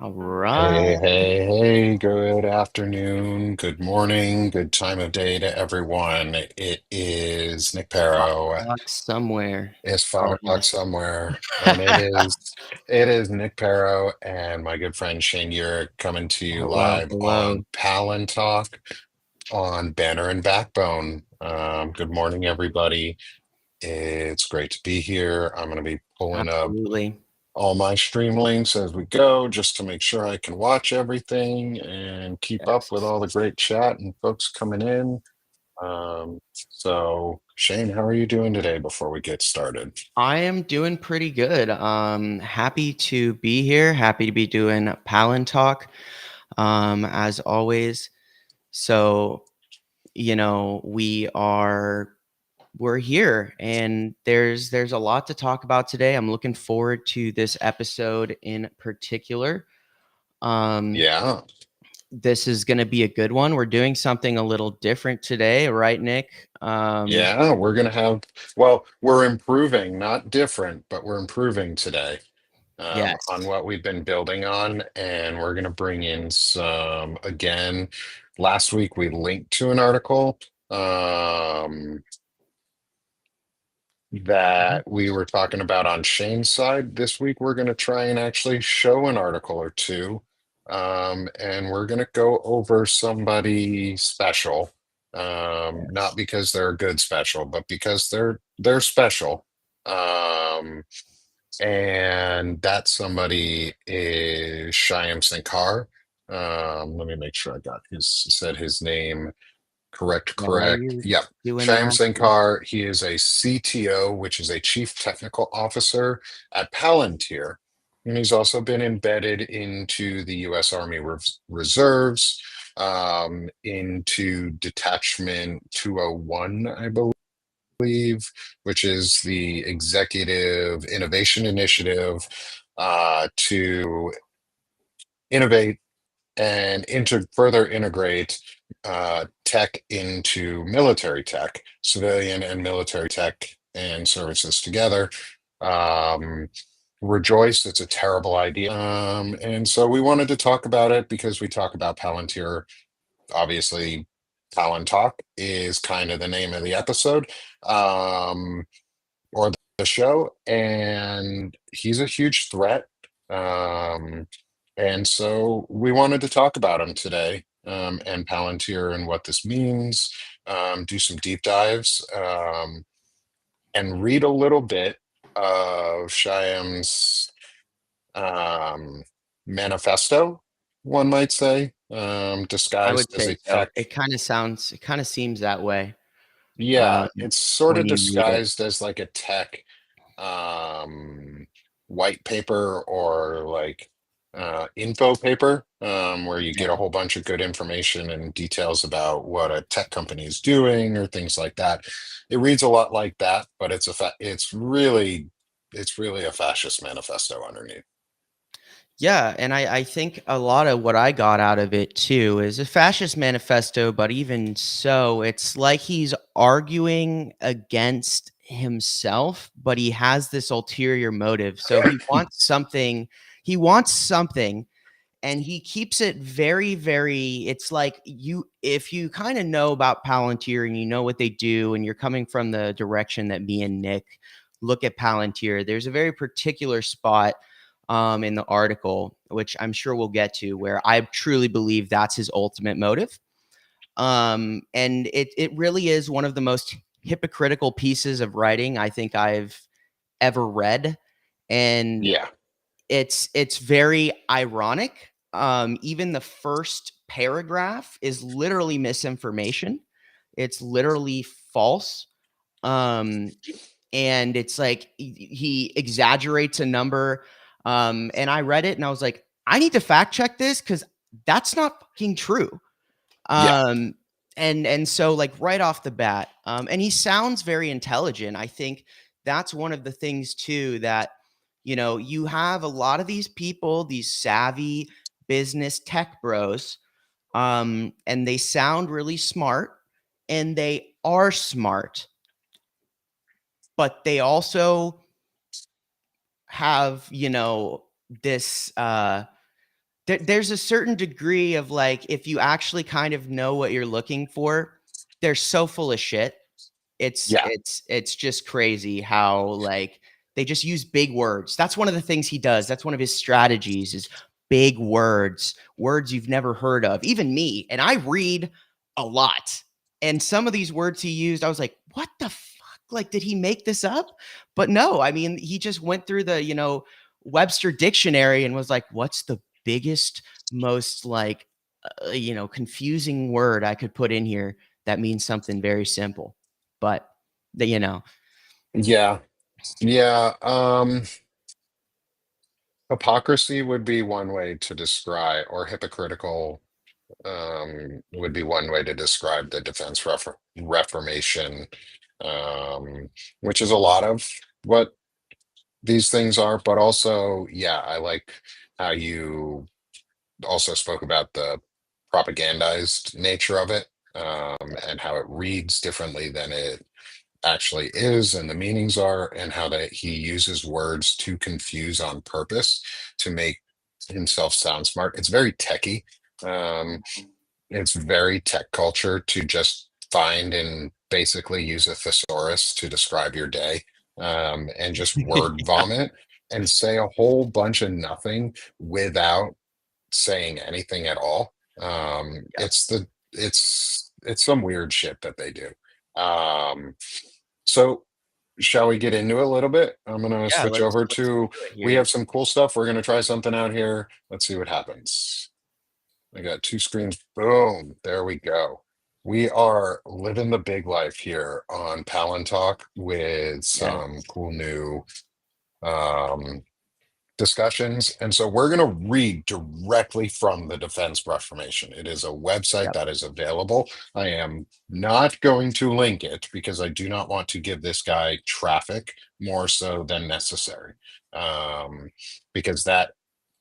All Hey, right. hey, hey, good afternoon, good morning, good time of day to everyone. It is Nick Paro. Fuck somewhere. It's All 5 o'clock somewhere, and it right. is Nick Paro and my good friend Shane Yirak coming to you Hello, live hello. on Palantalk on Banner and Backbone. Good morning, everybody. It's great to be here. I'm going to be pulling up Absolutely. all my stream links as we go, just to make sure I can watch everything and keep up with Yes. all the great chat and folks coming in. So, Shane, how are you doing today before we get started? I am doing pretty good. Happy to be here. Happy to be doing Palantalk, as always. So, we're here and there's a lot to talk about today. I'm looking forward to this episode in particular. Um, Yeah, this is going to be a good one. We're doing something a little different today, right, Nick? yeah, we're gonna have, well, we're improving, not different, but we're improving today on Yes. what we've been building on, and we're gonna bring in some, again, last week we linked to an article. Mhm. That we were talking about on Shane's side. This week, we're going to try and actually show an article or two. And we're going to go over somebody special. Not Yes. because they're a good special, but because they're special. Um, and that somebody is Shyam Sankar. Let me make sure I got his said his name. Correct, Yeah, while correct. you're Yep. doing Shyam that, Sankar, he is a CTO, which is a Chief Technical Officer at Palantir. And he's also been embedded into the U.S. Army Reserves, into Detachment 201, I believe, which is the Executive Innovation Initiative to innovate and further integrate tech into military tech, civilian and military tech and services together. Um, Rejoice, it's a terrible idea. And so we wanted to talk about it because we talk about Palantir. Obviously, Palantalk is kind of the name of the episode, or the show, and he's a huge threat. Um, and so we wanted to talk about him today, and Palantir and what this means, do some deep dives, and read a little bit of Shyam's um, manifesto, one might say, I would disguised as say a so. tech. It kind of seems that way Yeah, um, it's sort when of you read it. disguised as like a tech um white paper or like info paper, where you get Yeah. a whole bunch of good information and details about what a tech company is doing or things like that. It reads a lot like that, but it's really a fascist manifesto underneath. Yeah, and I think a lot of what I got out of it too is a fascist manifesto, but even so, it's like he's arguing against himself, but he has this ulterior motive. So he wants something, and he keeps it very, very, it's like if you kind of know about Palantir and you know what they do, and you're coming from the direction that me and Nick look at Palantir, there's a very particular spot in the article, which I'm sure we'll get to, where I truly believe that's his ultimate motive. And it really is one of the most hypocritical pieces of writing I think I've ever read. And Yeah, it's very ironic. Even the first paragraph is literally misinformation. It's literally false. Um, and it's like he exaggerates a number. And I read it and I was like, I need to fact check this because that's not fucking true. yeah, Um, and so like right off the bat, and he sounds very intelligent. I think that's one of the things too that you have a lot of these people, these savvy business tech bros, and they sound really smart, and they are smart, but they also have this. there's a certain degree of like, if you actually kind of know what you're looking for, they're so full of shit. Yeah. It's just crazy how like they just use big words. That's one of the things he does. That's one of his strategies is big words, words you've never heard of. Even me, and I read a lot. And some of these words he used, I was like, what the fuck? Like, did he make this up? But no, I mean, he just went through the, Webster dictionary and was like, what's the biggest, most like, confusing word I could put in here that means something very simple. But the, Yeah. Yeah. Hypocrisy would be one way to describe, or hypocritical would be one way to describe the Reformation, um, which is a lot of what these things are. But also, yeah, I like how you also spoke about the propagandized nature of it, and how it reads differently than it actually is, and the meanings are, and how that he uses words to confuse on purpose to make himself sound smart. It's very techy. Um, it's very tech culture to just find and basically use a thesaurus to describe your day, and just word vomit and say a whole bunch of nothing without saying anything at all. yeah, It's some weird shit that they do. Um, so shall we get into it a little bit? I'm gonna yeah. switch over Let's to, do it we here. have some cool stuff. We're gonna try something out here. Let's see what happens. I got two screens. Boom. There we go. We are living the big life here on Palantalk with Yeah, some cool new um discussions. And so we're going to read directly from the Defense Reformation. It is a website yep, that is available. I am not going to link it because I do not want to give this guy traffic more so than necessary, um, because that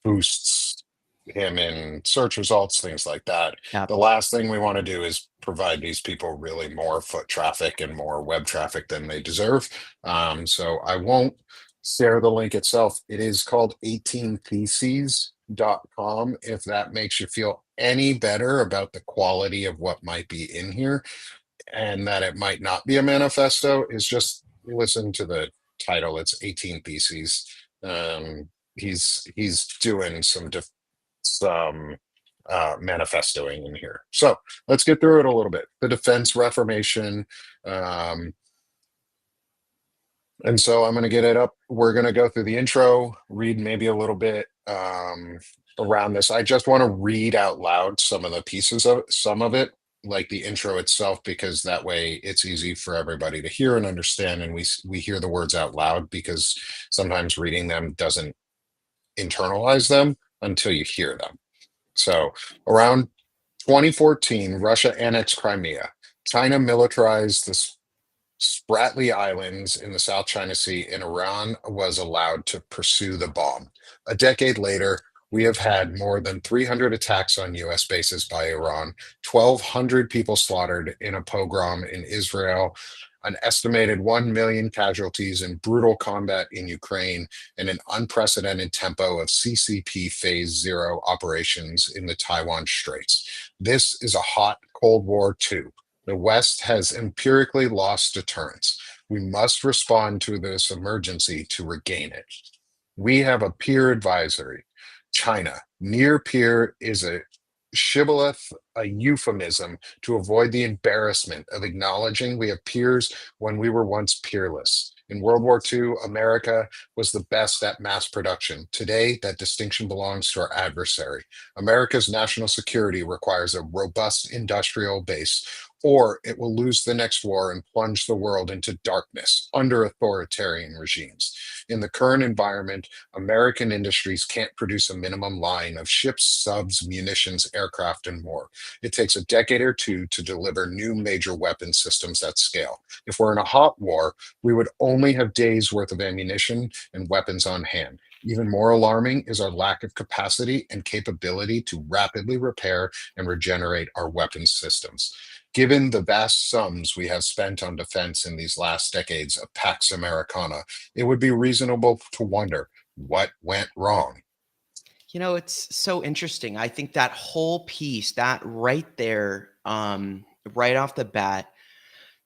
boosts him in search results, things like that. yep. The last thing we want to do is provide these people really more foot traffic and more web traffic than they deserve. So I won't share the link itself. It is called 18theses.com. If that makes you feel any better about the quality of what might be in here and that it might not be a manifesto, is just listen to the title. It's 18 Theses. He's doing some manifestoing in here. So let's get through it a little bit. The Defense Reformation. Um, and so I'm going to get it up. We're going to go through the intro, read maybe a little bit around this. I just want to read out loud some of the pieces of some of it, like the intro itself, because that way it's easy for everybody to hear and understand. And we hear the words out loud, because sometimes reading them doesn't internalize them until you hear them. So around 2014, Russia annexed Crimea. China militarized the Spratly Islands in the South China Sea, and Iran was allowed to pursue the bomb. A decade later, we have had more than 300 attacks on US bases by Iran, 1,200 people slaughtered in a pogrom in Israel, an estimated 1 million casualties in brutal combat in Ukraine, and an unprecedented tempo of CCP Phase Zero operations in the Taiwan Straits. This is a hot Cold War too. The West has empirically lost deterrence. We must respond to this emergency to regain it. We have a peer advisory. China. Near peer is a shibboleth, a euphemism to avoid the embarrassment of acknowledging we have peers when we were once peerless. In World War II, America was the best at mass production. Today, that distinction belongs to our adversary. America's national security requires a robust industrial base, or it will lose the next war and plunge the world into darkness under authoritarian regimes. In the current environment, American industries can't produce a minimum line of ships, subs, munitions, aircraft, and more. It takes a decade or two to deliver new major weapon systems at scale. If we're in a hot war, we would only have days worth of ammunition and weapons on hand. Even more alarming is our lack of capacity and capability to rapidly repair and regenerate our weapons systems. Given the vast sums we have spent on defense in these last decades of Pax Americana, it would be reasonable to wonder what went wrong. It's so interesting. I think that whole piece, that right there, right off the bat,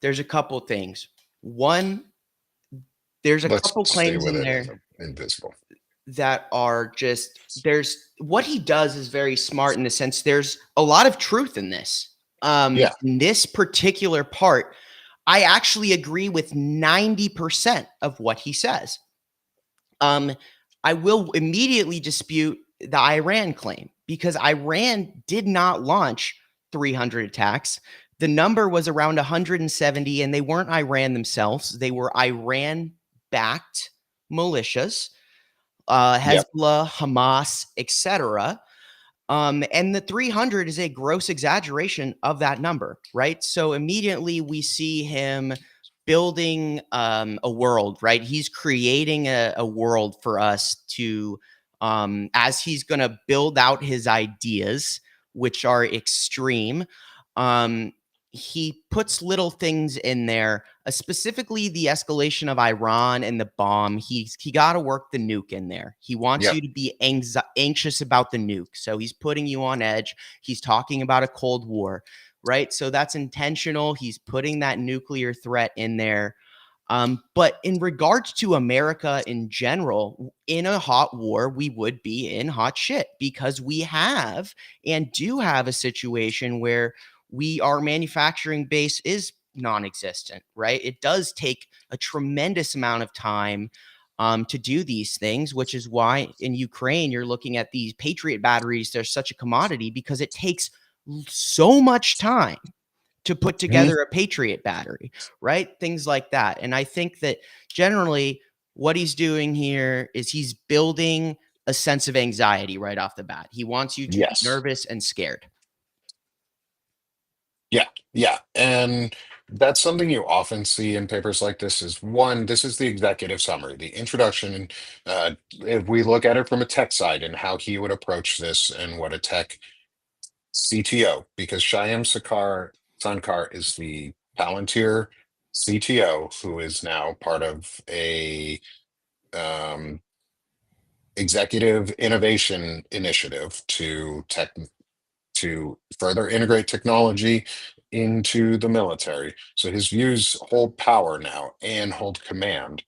there's a couple things. One, there's a Let's couple stay claims with in it there in invisible. that are just there's what he does is very smart in the sense there's a lot of truth in this. Yeah. In this particular part, I actually agree with 90% of what he says. Um, I will immediately dispute the Iran claim because Iran did not launch 300 attacks. The number was around 170, and they weren't Iran themselves. They were Iran backed militias, Yep. Hezbollah, Hamas, etc. And the 300 is a gross exaggeration of that number, right? So immediately we see him building a world, right? He's creating a world for us to, as he's going to build out his ideas, which are extreme. Um, he puts little things in there, specifically the escalation of Iran and the bomb. He got to work the nuke in there. He wants Yep. you to be anxious about the nuke, so he's putting you on edge. He's talking about a Cold War, right? So that's intentional. He's putting that nuclear threat in there. But in regards to America in general, in a hot war, we would be in hot shit because we have and do have a situation where our manufacturing base is non-existent, right? It does take a tremendous amount of time to do these things, which is why in Ukraine you're looking at these Patriot batteries. They're such a commodity because it takes so much time to put Mhm. together a Patriot battery, right? Things like that. And I think that generally what he's doing here is he's building a sense of anxiety right off the bat. He wants you to be Yes. nervous and scared. Yeah, yeah. And that's something you often see in papers like this is one, this is the executive summary, the introduction. And if we look at it from a tech side and how he would approach this and what a tech CTO, because Shyam Sankar is the Palantir CTO, who is now part of a um, executive innovation initiative to further integrate technology into the military. So his views hold power now and hold command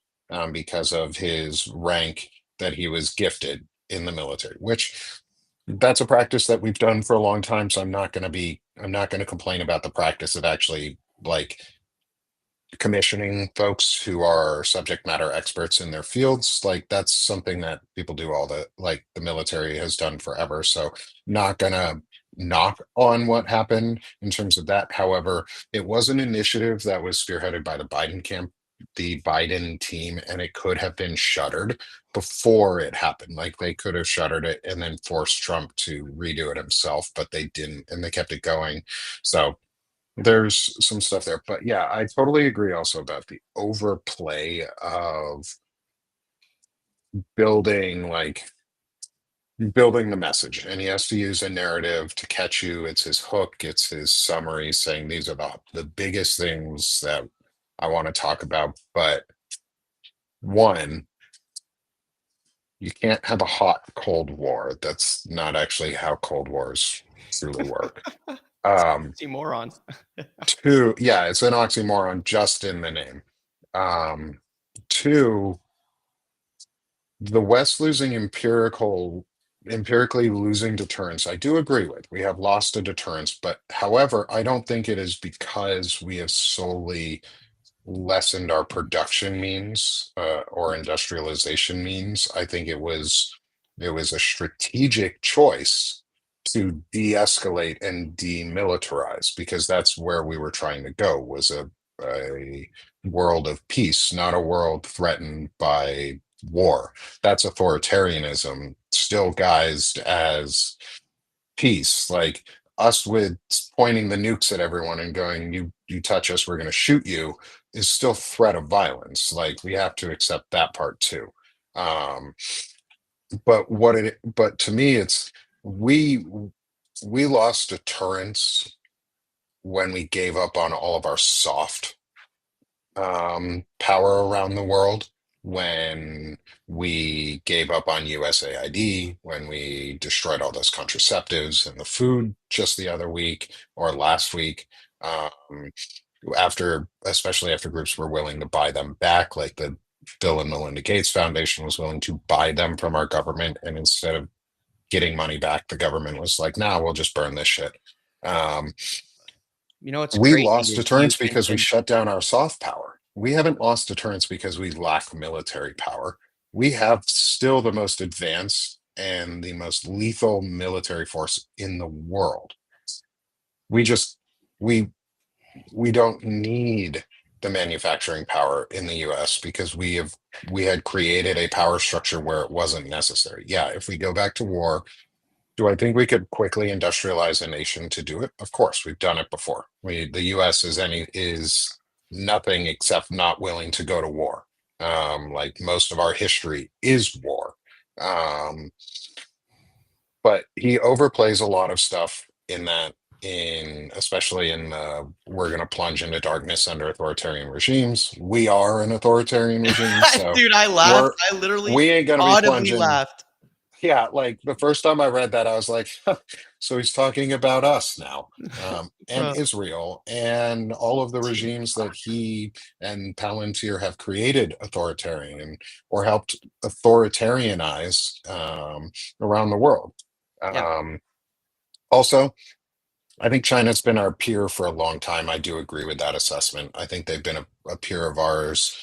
because of his rank that he was gifted in the military, which that's a practice that we've done for a long time. So I'm not going to complain about the practice of actually like commissioning folks who are subject matter experts in their fields. Like that's something that people do all the like the military has done forever. So not gonna knock on what happened in terms of that. However, it was an initiative that was spearheaded by the Biden team, and it could have been shuttered before it happened. Like they could have shuttered it and then forced Trump to redo it himself, but they didn't, and they kept it going. So there's some stuff there, but yeah, I totally agree also about the overplay of building building the message, and he has to use a narrative to catch you. It's his hook, it's his summary saying these are the biggest things that I want to talk about. But one, you can't have a hot Cold War. That's not actually how Cold Wars truly work. Um, Oxymoron. Two, yeah, it's an oxymoron just in the name. Um, Two, the West losing empirically losing deterrence, I do agree with. We have lost a deterrence, but however, I don't think it is because we have solely lessened our production means or industrialization means. I think it was a strategic choice to de-escalate and demilitarize because that's where we were trying to go was a world of peace, not a world threatened by war. That's authoritarianism, still guised as peace. Like us with pointing the nukes at everyone and going, you touch us, we're going to shoot you, is still threat of violence. Like we have to accept that part too. Um, but to me, it's we we lost deterrence when we gave up on all of our soft power around the world. when we gave up on USAID, when we destroyed all those contraceptives and the food just the other week or last week. Um, especially after groups were willing to buy them back, like the Bill and Melinda Gates Foundation was willing to buy them from our government, and instead of getting money back, the government was like, "Nah, we'll just burn this shit." Um, You know what's we crazy lost is you deterrence because we mentioned shut down our soft power. We haven't lost deterrence because we lack military power. We have still the most advanced and the most lethal military force in the world. We just we we don't need the manufacturing power in the US because we had created a power structure where it wasn't necessary. Yeah, if we go back to war, do I think we could quickly industrialize a nation to do it? Of course, we've done it before. The US is nothing except not willing to go to war. Like most of our history is war. Um, but he overplays a lot of stuff in that, in especially in we're going to plunge into darkness under authoritarian regimes. We are an authoritarian regime, so dude, I laughed. we're I literally we ain't going to be audibly plunging. laughed. Yeah, like the first time I read that, I was like, so he's talking about us now, and Uh, Israel and all of the dude, regimes that he and Palantir have created authoritarian or helped authoritarianize around the world. yeah. Um, Also, I think China's been our peer for a long time. I do agree with that assessment. I think they've been a peer of ours,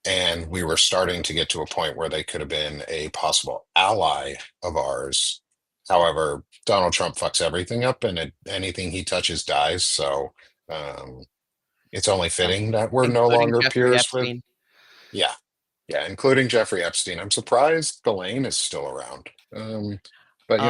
and we were starting to get to a point where they could have been a possible ally of ours. However, Donald Trump fucks everything up, and anything he touches dies. So um, it's only Yeah. fitting that we're no Including longer Jeffrey peers with, Epstein. yeah, yeah, including Jeffrey Epstein. I'm surprised Delane is still around. But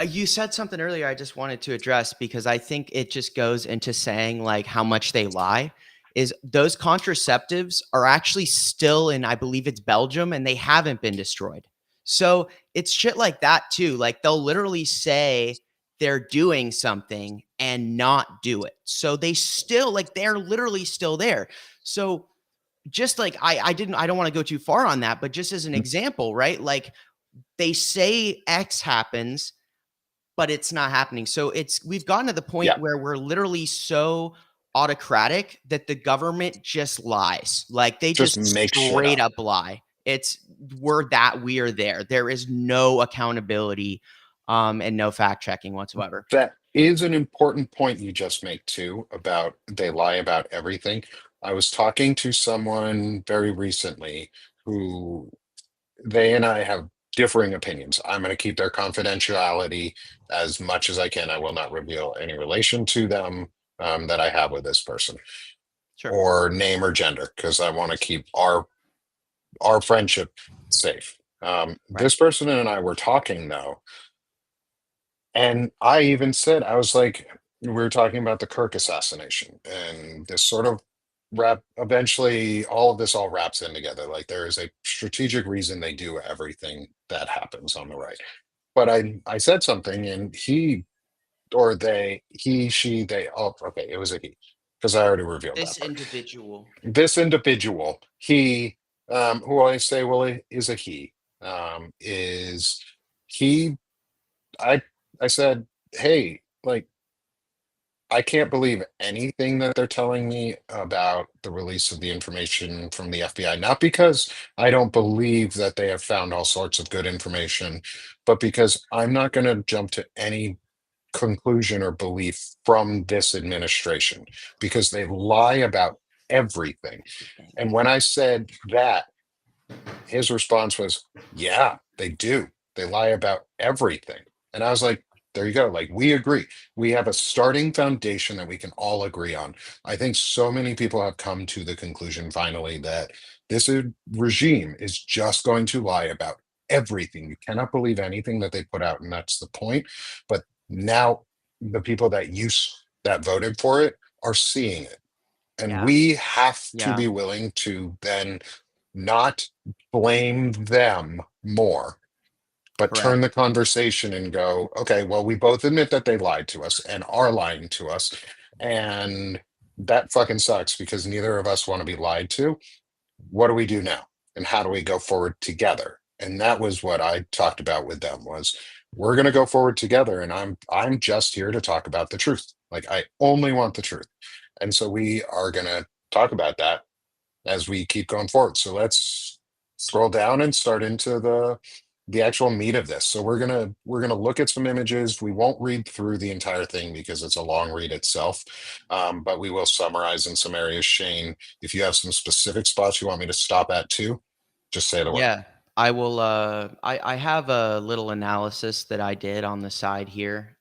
You said something earlier I just wanted to address because I think it just goes into saying like how much they lie. Is those contraceptives are actually still in, I believe it's Belgium, and they haven't been destroyed. So it's shit like that too. Like they'll literally say they're doing something and not do it. So they still like they're literally still there. So just like I don't want to go too far on that, but just as an example, right? Like they say X happens, but it's not happening. So we've gotten to the point yeah, where we're literally so autocratic that the government just lies. Like they just just make shit straight up. up lie. It's we're there. There is no accountability and no fact checking whatsoever. That is an important point you just make too, about they lie about everything. I was talking to someone very recently who they and I have differing opinions. I'm going to keep their confidentiality as much as I can. I will not reveal any relation to them that I have with this person, Sure. or name or gender, because I want to keep our friendship safe. Right. This person and I were talking though, and I even said, I was like, we were talking about the Kirk assassination, and this sort of eventually all of this all wraps in together. Like there is a strategic reason they do everything that happens on the right. But I said something, and he or he, she, they, oh, okay, it was a he, because I already revealed This that part. individual. This individual, he, who I say, well, it is a he, is he I I said, "Hey, like I can't believe anything that they're telling me about the release of the information from the FBI. Not because I don't believe that they have found all sorts of good information, but because I'm not going to jump to any conclusion or belief from this administration because they lie about everything." Everything. And when I said that, his response was, "Yeah, they do. They lie about everything." And I was like, there you go. Like, we agree. We have a starting foundation that we can all agree on. I think so many people have come to the conclusion finally that this regime is just going to lie about everything. You cannot believe anything that they put out, and that's the point. But now the people that voted for it are seeing it. And Yeah. we have to Yeah. be willing to then not blame them more, but Correct. turn the conversation and go, okay, well, we both admit that they lied to us and are lying to us. And that fucking sucks because neither of us want to be lied to. What do we do now? and how do we go forward together? And that was what I talked about with them was we're going to go forward together, and I'm just here to talk about the truth. Like I only want the truth. And so we are going to talk about that as we keep going forward. So let's scroll down and start into the actual meat of this. So we're gonna look at some images. We won't read through the entire thing because it's a long read itself, but we will summarize in some areas. Shane, if you have some specific spots you want me to stop at too, just say the word. Yeah, I will, I have a little analysis that I did on the side here.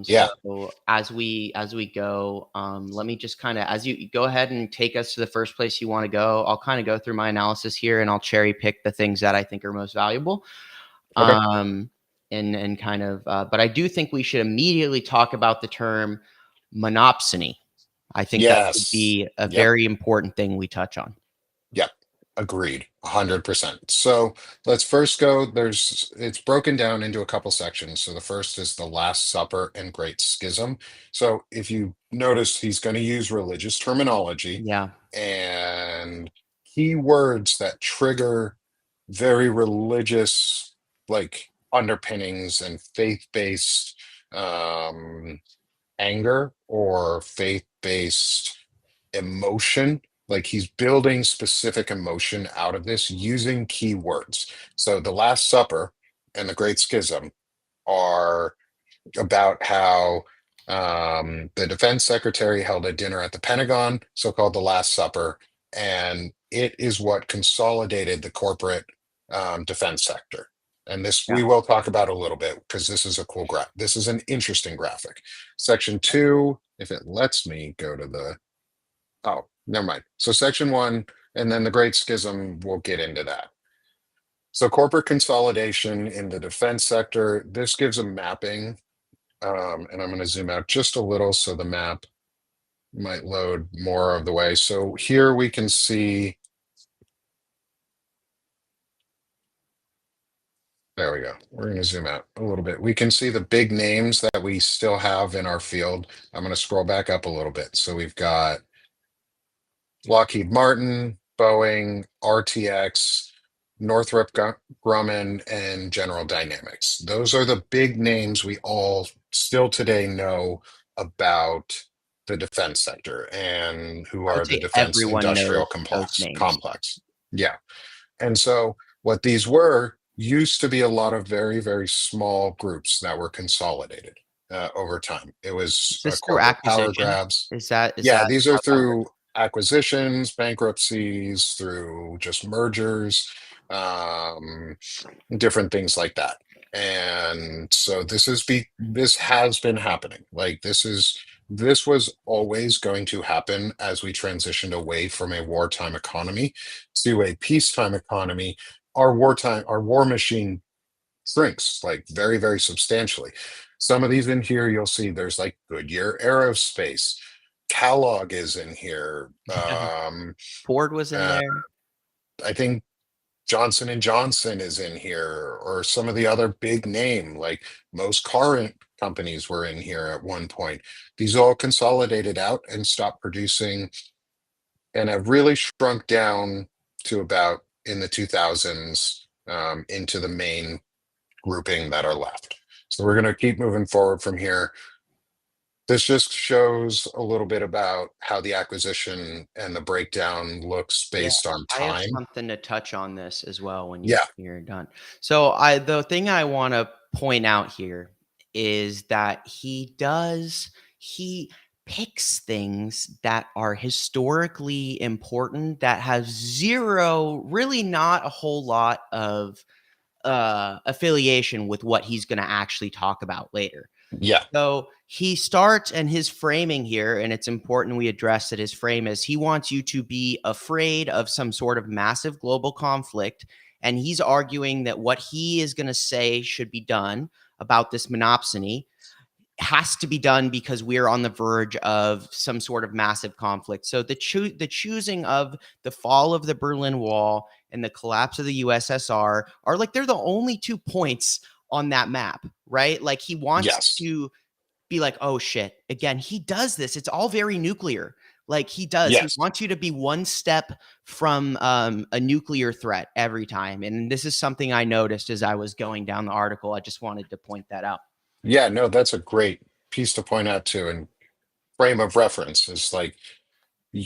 Yeah. So as we go, let me just kinda as you go ahead and take us to the first place you wanna go, I'll kinda go through my analysis here, and I'll cherry pick the things that I think are most valuable. Okay. Um, and kind of, but I do think we should immediately talk about the term monopsony. I think that would Yes. be a Yep. very important thing we touch on. Yep. Agreed. 100%. So let's first go. It's broken down into a couple sections. So the first is the Last Supper and Great Schism. So if you notice, he's going to use religious terminology Yeah, and key words that trigger very religious, like underpinnings and faith-based um, anger or faith-based emotion. Like he's building specific emotion out of this using keywords. So the Last Supper and the Great Schism are about how the defense secretary held a dinner at the Pentagon, so-called the Last Supper, and it is what consolidated the corporate defense sector. And this yeah. we will talk about a little bit because this is a cool graph. This is an interesting graphic. Section two, if it lets me go to the oh, never mind. So section one, and then the Great Schism, we'll get into that. So corporate consolidation in the defense sector, this gives a mapping, and I'm going to zoom out just a little so the map might load more of the way. So here we can see, there we go. We're going to zoom out a little bit. We can see the big names that we still have in our field. I'm going to scroll back up a little bit. So we've got Lockheed Martin, Boeing, RTX, Grumman, and General Dynamics. Those are the big names we all still today know about the defense sector and who I are would the say defense everyone knows industrial those complex names. complex. Yeah. And so what these were used to be a lot of very, very small groups that were consolidated over time. It was Is this through corporate power acquisition? grabs. Is Yeah, that these are how that through works? acquisitions, bankruptcies, through just mergers, um, different things like that. And so this has been happening. Like this was always going to happen as we transitioned away from a wartime economy to a peacetime economy. Our war machine shrinks like very, very substantially. Some of these in here, you'll see there's like Goodyear Aerospace, Kellogg is in here. Ford was in Uh, there. I think Johnson and Johnson is in here, or some of the other big name, like most companies were in here at one point. These all consolidated out and stopped producing and have really shrunk down to about in the 2000s into the main grouping that are left. So we're going to keep moving forward from here. This just shows a little bit about how the acquisition and the breakdown looks Yeah, based on I have time. something to touch on this as well when Yeah, you're done. So the thing I wanna point out here is that he picks things that are historically important that have 0 really not a whole lot of, affiliation with what he's gonna actually talk about later. yeah, So he starts and his framing here, and it's important we address that his frame is he wants you to be afraid of some sort of massive global conflict. And he's arguing that what he is going to say should be done about this monopsony has to be done because we're on the verge of some sort of massive conflict. So the choosing of the fall of the Berlin Wall and the collapse of the USSR are like they're the only 2 points on that map, right? Like he wants yes, to be like, "Oh shit." Again, he does this. It's all very nuclear. Like he does. He Yes. wants you to be one step from a nuclear threat every time. And this is something I noticed as I was going down the article. I just wanted to point that out. Yeah, no, that's a great piece to point out too. And frame of reference is like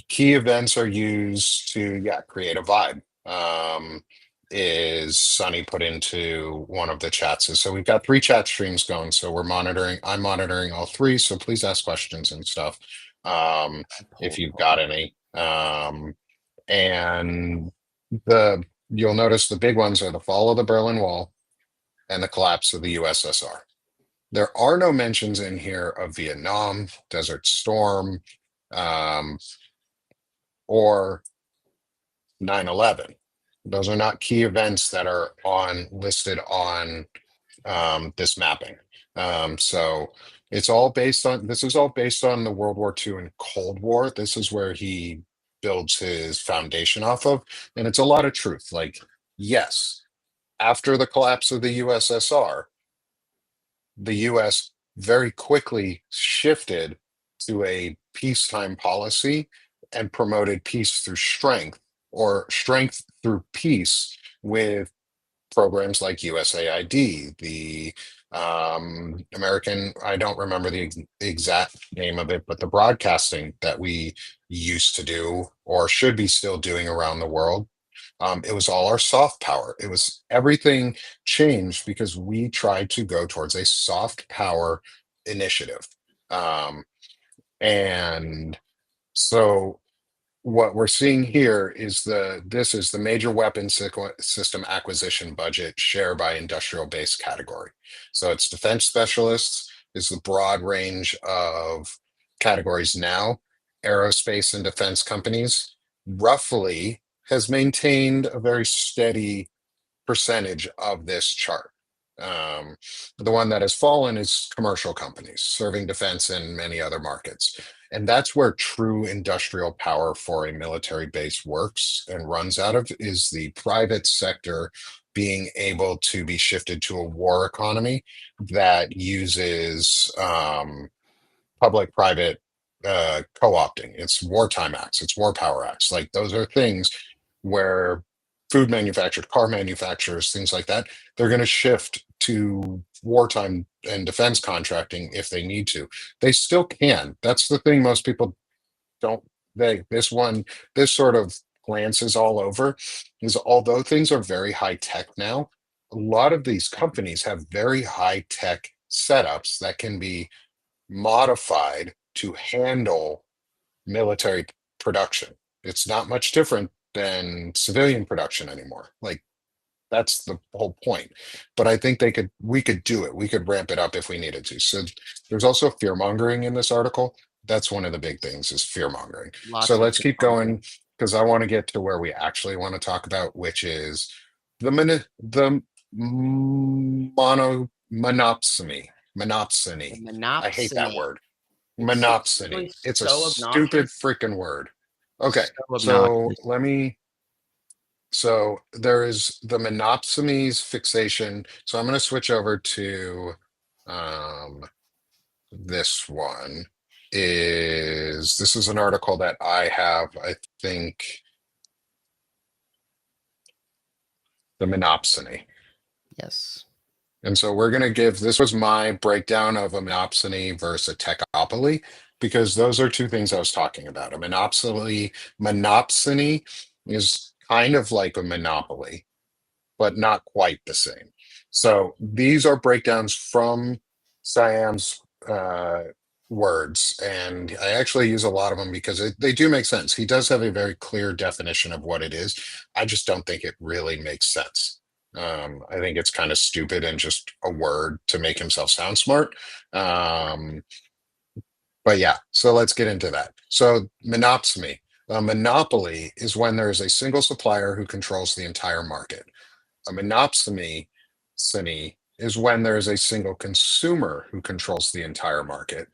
key events are used to, yeah, create a vibe. Is Sunny put into one of the chats. So we've got three chat streams going. So I'm monitoring all three. So please ask questions and stuff. I If pulled you've both. got any. And the you'll notice the big ones are the fall of the Berlin Wall and the collapse of the USSR. There are no mentions in here of Vietnam, Desert Storm, um, or 9/11. Those are not key events that are on listed on this mapping. So it's all based on this is all based on the World War II and Cold War. This is where he builds his foundation off of, and it's a lot of truth. Like, yes, after the collapse of the USSR, the US very quickly shifted to a peacetime policy and promoted peace through strength or strength through peace with programs like USAID, the I don't remember the exact name of it, but the broadcasting that we used to do or should be still doing around the world. It was all our soft power. It was everything changed because we tried to go towards a soft power initiative. Um, and so what we're seeing here is this is the major weapon system acquisition budget share by industrial base category. So it's defense specialists is the broad range of categories now. Aerospace and defense companies roughly has maintained a very steady percentage of this chart. Um, the one that has fallen is commercial companies serving defense and many other markets. And that's where true industrial power for a military base works and runs out of is the private sector being able to be shifted to a war economy that uses public-private co-opting. It's wartime acts, it's war power acts. Like those are things where food manufacturers, car manufacturers, things like that, they're going to shift to wartime and defense contracting if they need to. They still can. That's the thing most people don't this sort of glances all over is although things are very high tech now, a lot of these companies have very high tech setups that can be modified to handle military production. It's not much different than civilian production anymore. Like that's the whole point. But I think we could do it. We could ramp it up if we needed to. So there's also fear mongering in this article. That's one of the big things is fear mongering. So Lots of let's fear keep mongering. going because I want to get to where we actually want to talk about, which is the monopsony. The Monopsony. I hate that monopsony. word. It's literally Monopsony. It's a so stupid obnoxious. freaking word. Okay, So so obnoxious. so there is the monopsony's fixation. So I'm going to switch over to um, this one. This is an article that I have, I think, the monopsony. Yes. And so we're going to give this was my breakdown of a monopsony versus a techopoly, because those are two things I was talking about. Monopsony is kind of like a monopoly, but not quite the same. So these are breakdowns from Siam's words, and I actually use a lot of them because they do make sense. He does have a very clear definition of what it is. I just don't think it really makes sense. I think it's kind of stupid and just a word to make himself sound smart. Um, but yeah, so let's get into that. So monopsony. A monopoly is when there is a single supplier who controls the entire market. A monopsony is when there is a single consumer who controls the entire market.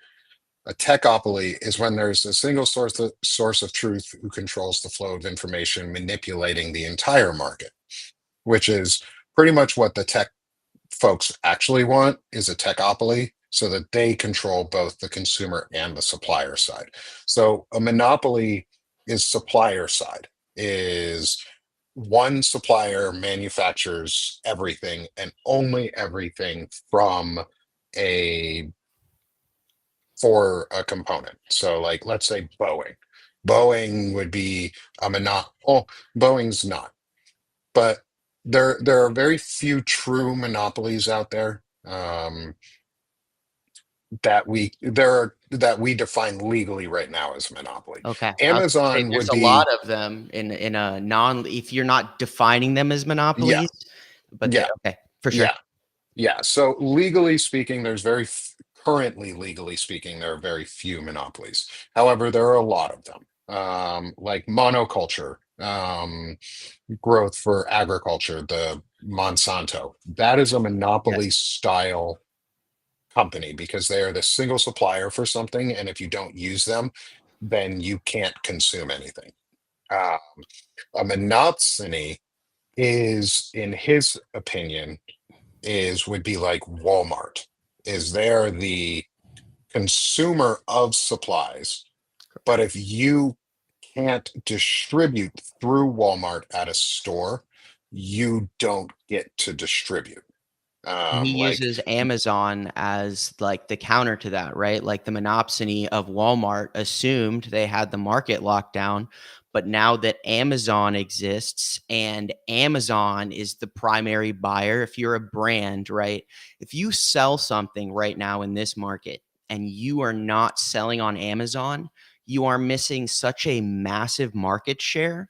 A techopoly is when there's a single source of truth who controls the flow of information, manipulating the entire market, which is pretty much what the tech folks actually want is a techopoly. so that they control both the consumer and the supplier side. So a monopoly is supplier side, is one supplier manufactures everything and only everything from a for a component. So like let's say Boeing. Boeing would be a monop oh, Boeing's not, but there are very few true monopolies out there. That we define legally right now as a monopoly. Okay, I was gonna say Amazon there's would a lot be, of them in a non if you're not defining them as yeah, monopolies, but they yeah, okay, for sure. yeah, yeah. So legally speaking, currently legally speaking, there are very few monopolies. However, there are a lot of them. Like monoculture, growth for agriculture, the Monsanto. That is a monopoly Yes. style company because they are the single supplier for something, and if you don't use them, then you can't consume anything. Uh, a monopsony is, in his opinion, is would be like Walmart. Is they're the consumer of supplies, but if you can't distribute through Walmart at a store, you don't get to distribute. And he Like, uses Amazon as, like, the counter to that, right? Like, the monopsony of Walmart assumed they had the market locked down, but now that Amazon exists and Amazon is the primary buyer, if you're a brand, right? If you sell something right now in this market and you are not selling on Amazon, you are missing such a massive market share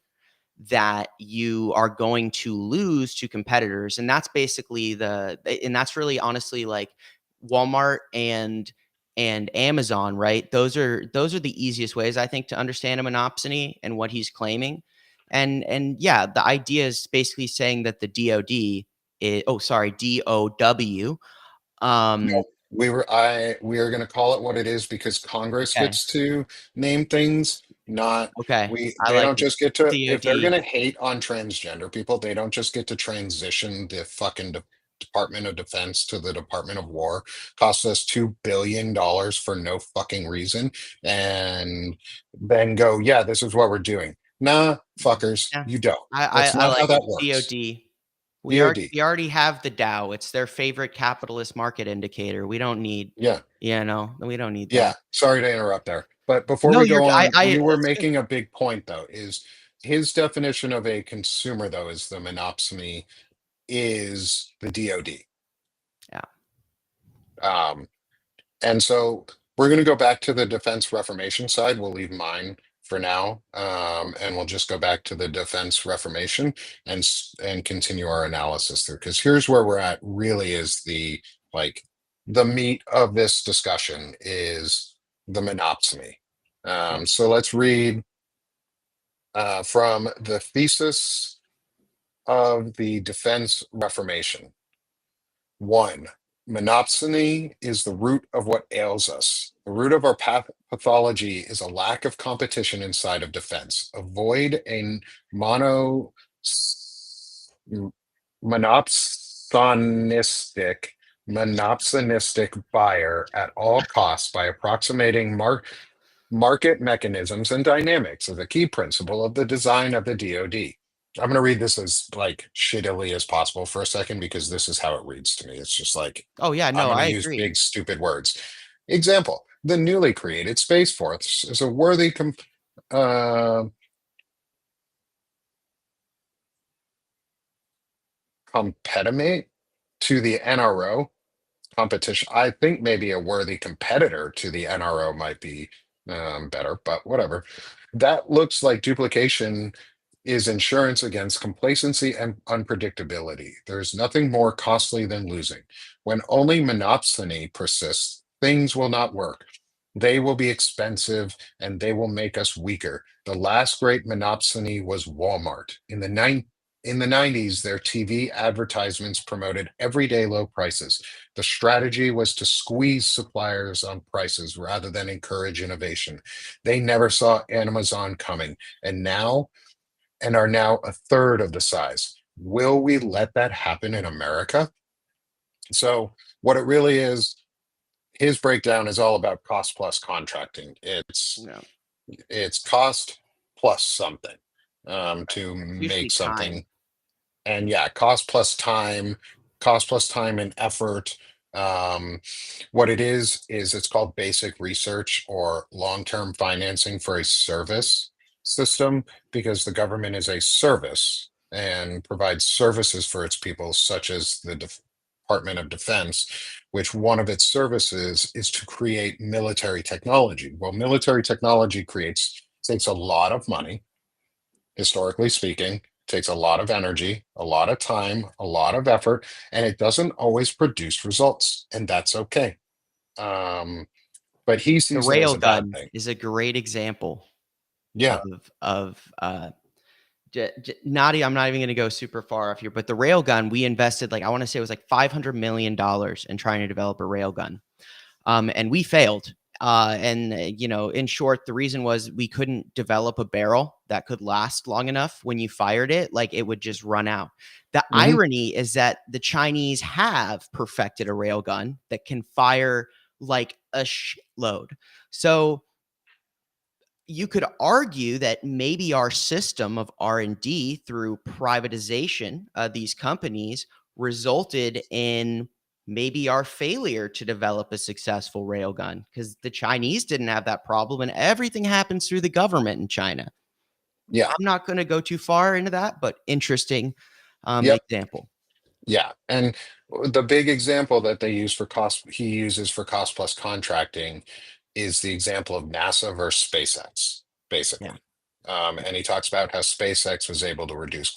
that you are going to lose to competitors. And that's basically and that's really honestly like Walmart and Amazon, right? Those are the easiest ways I think to understand a monopsony and what he's claiming. And yeah, the idea is basically saying that the DOD is, oh sorry, DOW. no, um we are going to call it what it is because Congress okay, gets to name things, not okay, I they like don't it. just get to, if they're going DOD. to hate on transgender people, they don't just get to transition the fucking Department of Defense to the Department of War, cost us $2 billion for no fucking reason, and then go, yeah, this is what we're doing. Nah, fuckers, Yeah, you don't. I That's I not how like it. that works. DOD. DoD. We already have the Dow. It's their favorite capitalist market indicator. We don't need, Yeah. we don't need Yeah, that. sorry to interrupt there. But before No, we you're go on, I you were it's good. making a big point though, is his definition of a consumer though is the monopsony is the DoD. Yeah, Um, and so we're going to go back to the Defense Reformation side. We'll leave mine for now, and we'll just go back to the Defense Reformation and continue our analysis there. Because here's where we're at. Really, is like the meat of this discussion is the monopsony. okay, So let's read from the thesis of the Defense Reformation. One, monopsony is the root of what ails us. The root of our pathology is a lack of competition inside of defense. Avoid a mono monopsonistic monopsonistic buyer at all costs by approximating market mechanisms and dynamics as a key principle of the design of the DoD. I'm going to read this as like shittily as possible for a second because this is how it reads to me. It's just like, oh, yeah, I'm no, going to I use agree. big, stupid words. Example, the newly created Space Force is a worthy uh, competitor to the NRO competition. I think maybe a worthy competitor to the NRO might be better, but whatever. That looks like duplication is insurance against complacency and unpredictability. There's nothing more costly than losing. When only monopsony persists, things will not work. They will be expensive and they will make us weaker. The last great monopsony was Walmart. In the 90s, their TV advertisements promoted everyday low prices. The strategy was to squeeze suppliers on prices rather than encourage innovation. They never saw Amazon coming, and are now a third of the size. Will we let that happen in America? So, what it really is, his breakdown is all about cost plus contracting. Yeah, It's cost plus something to it's usually make time. something. And yeah, cost plus time and effort. Um, what it is it's called basic research or long-term financing for a service system, because the government is a service and provides services for its people, such as the Department of Defense, which one of its services is to create military technology. Well, military technology creates takes a lot of money, historically speaking, takes a lot of energy, a lot of time, a lot of effort, and it doesn't always produce results, and that's okay. Um, but he The sees it as a bad railgun thing. is a great example Yeah. of Nadi, I'm not even going to go super far off here, but the railgun we invested like I want to say it was like $500 million in trying to develop a railgun, and we failed. And you know, in short, the reason was we couldn't develop a barrel that could last long enough. When you fired it, like it would just run out. The Hmm. irony is that the Chinese have perfected a railgun that can fire like a shitload. So you could argue that maybe our system of R&D through privatization of these companies resulted in maybe our failure to develop a successful railgun, because the Chinese didn't have that problem and everything happens through the government in China. Yeah. I'm not going to go too far into that, but interesting Yep. example. Yeah. And the big example that he uses for cost plus contracting is the example of NASA versus SpaceX, Yeah. basically. And he talks about how SpaceX was able to reduce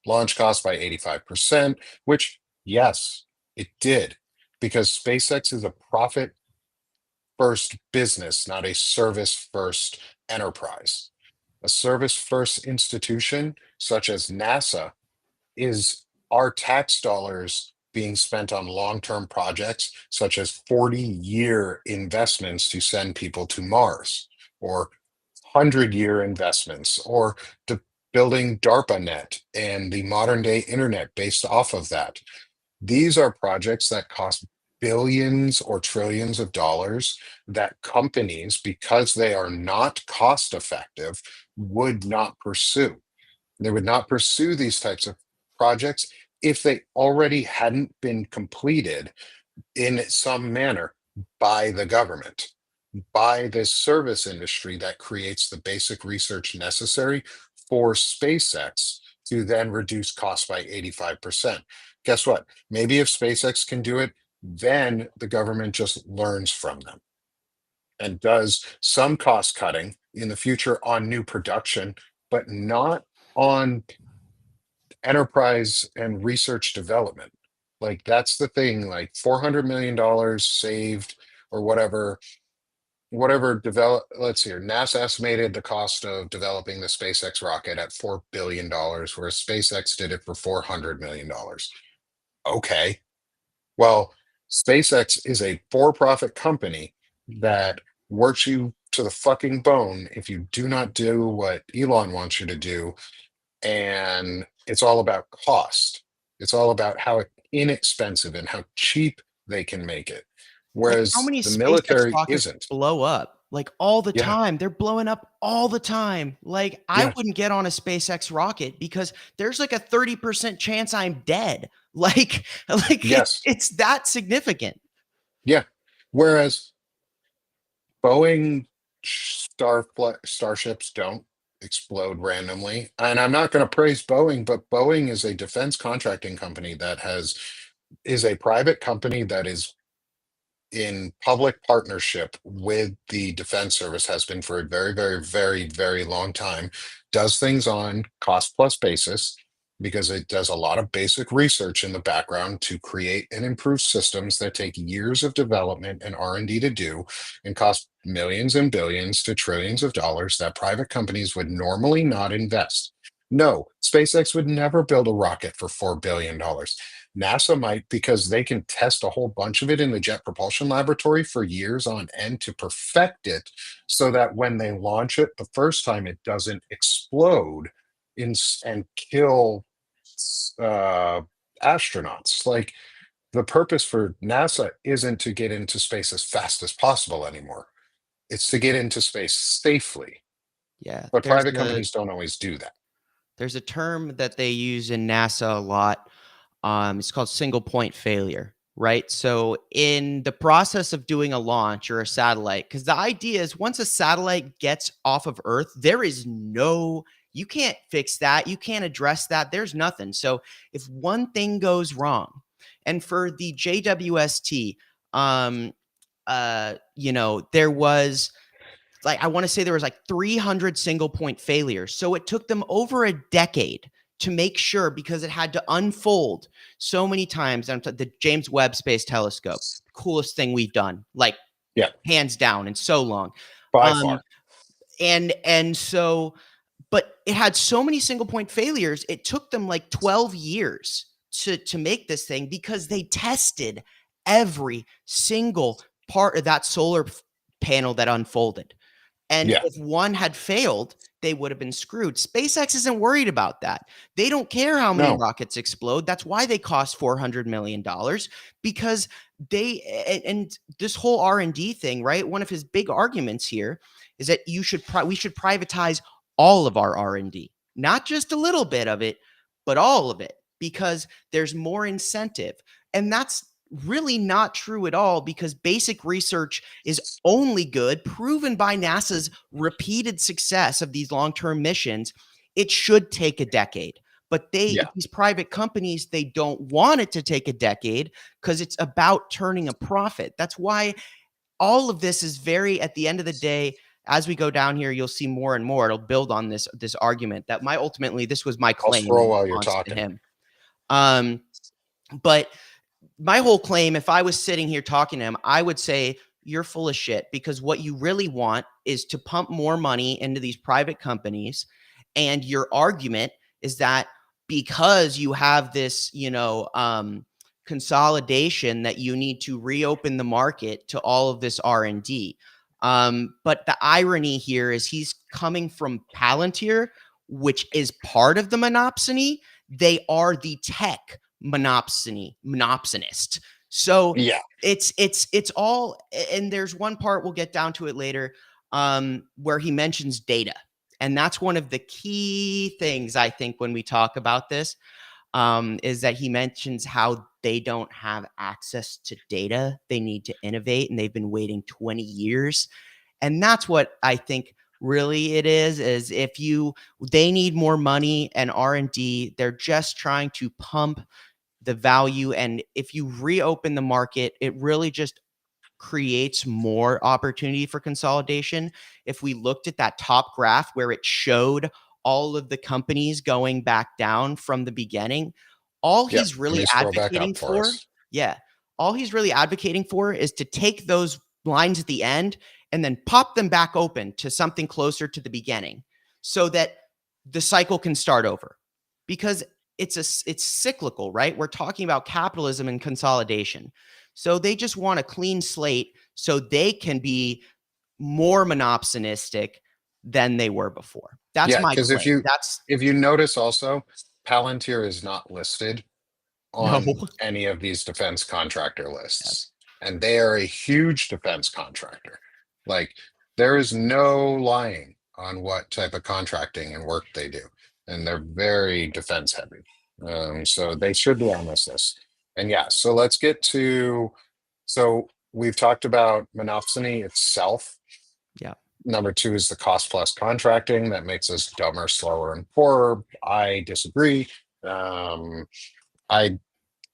launch costs by 85%, which, yes, it did, because SpaceX is a profit first business, not a service first enterprise. A service first institution, such as NASA, is our tax dollars being spent on long-term projects such as 40-year investments to send people to Mars, or 100-year investments, or to building DARPANET and the modern day internet based off of that. These are projects that cost billions or trillions of dollars that companies, because they are not cost effective, would not pursue. They would not pursue these types of projects if they already hadn't been completed in some manner by the government, by this service industry that creates the basic research necessary for SpaceX to then reduce costs by 85%. Guess what? Maybe if SpaceX can do it, then the government just learns from them and does some cost cutting in the future on new production, but not on enterprise and research development. Like that's the thing, like $400 million saved or whatever develop let's see here. NASA estimated the cost of developing the SpaceX rocket at $4 billion, whereas SpaceX did it for $400 million. Okay. Well, SpaceX is a for-profit company that works you to the fucking bone if you do not do what Elon wants you to do, and it's all about cost. It's all about how inexpensive and how cheap they can make it. Like, how Whereas many the SpaceX military rockets isn't. blow up? Like, all the Yeah, time. They're blowing up all the time. Like, I yeah, wouldn't get on a SpaceX rocket because there's like a 30% chance I'm dead. Like yes, it's that significant. yeah. Whereas Boeing starships don't explode randomly. And I'm not going to praise Boeing, but Boeing is a defense contracting company that is a private company that is in public partnership with the Defense Service, has been for a very, very, very, very long time, does things on cost plus basis because it does a lot of basic research in the background to create and improve systems that take years of development and R&D to do and cost millions and billions to trillions of dollars that private companies would normally not invest. No, SpaceX would never build a rocket for $4 billion. NASA might, because they can test a whole bunch of it in the Jet Propulsion Laboratory for years on end to perfect it so that when they launch it the first time, it doesn't explode and kill uh, astronauts. Like, the purpose for NASA isn't to get into space as fast as possible anymore. It's to get into space safely. Yeah, But private companies don't always do that. there's a term that they use in NASA a lot. It's called single point failure, right? So in the process of doing a launch or a satellite, because the idea is once a satellite gets off of Earth, you can't fix that. You can't address that. There's nothing. So if one thing goes wrong, and for the JWST, there was like I want to say there was like 300 single point failures. So it took them over a decade to make sure because it had to unfold so many times. The James Webb Space Telescope, coolest thing we've done, like Yeah, hands down, in so long. by Um, far. and so, but it had so many single point failures. It took them like 12 years to make this thing because they tested every single part of that solar panel that unfolded. And Yeah, if one had failed, they would have been screwed. SpaceX isn't worried about that. They don't care how many no, rockets explode. That's why they cost $400 million, because and this whole R&D thing, right? One of his big arguments here is that we should privatize all of our R&D, not just a little bit of it, but all of it, because there's more incentive. And that's really not true at all, because basic research is only good, proven by NASA's repeated success of these long-term missions. It should take a decade. But yeah, these private companies, they don't want it to take a decade because it's about turning a profit. That's why all of this is very, at the end of the day, as we go down here, you'll see more and more. It'll build on this argument that this was my I'll claim scroll in while you're response to talking. him. Um, but my whole claim, if I was sitting here talking to him, I would say, you're full of shit, because what you really want is to pump more money into these private companies. And your argument is that because you have this, consolidation, that you need to reopen the market to all of this R&D. But the irony here is he's coming from Palantir, which is part of the monopsony. They are the tech monopsonist. So Yeah, it's all, and there's one part, we'll get down to it later, where he mentions data. And that's one of the key things, I think, when we talk about this, is that he mentions how they don't have access to data. They need to innovate, and they've been waiting 20 years. And that's what I think really it is if they need more money and R&D. They're just trying to pump the value. And if you reopen the market, it really just creates more opportunity for consolidation. If we looked at that top graph where it showed all of the companies going back down from the beginning, all yeah. he's Let really me scroll back advocating up for for, us. yeah, all he's really advocating for is to take those lines at the end and then pop them back open to something closer to the beginning so that the cycle can start over. Because it's cyclical, right? We're talking about capitalism and consolidation. So they just want a clean slate so they can be more monopsonistic than they were before. That's Yeah, my because claim. That's if you notice also, Palantir is not listed no. on any of these defense contractor Yes. lists, and they are a huge defense contractor. Like, there is no lying on what type of contracting and work they do, and they're very defense heavy. So they should be on this list. And yeah, so let's get to, so we've talked about monopsony itself. Yeah. Number two is the cost plus contracting that makes us dumber, slower, and poorer. I disagree. Um, I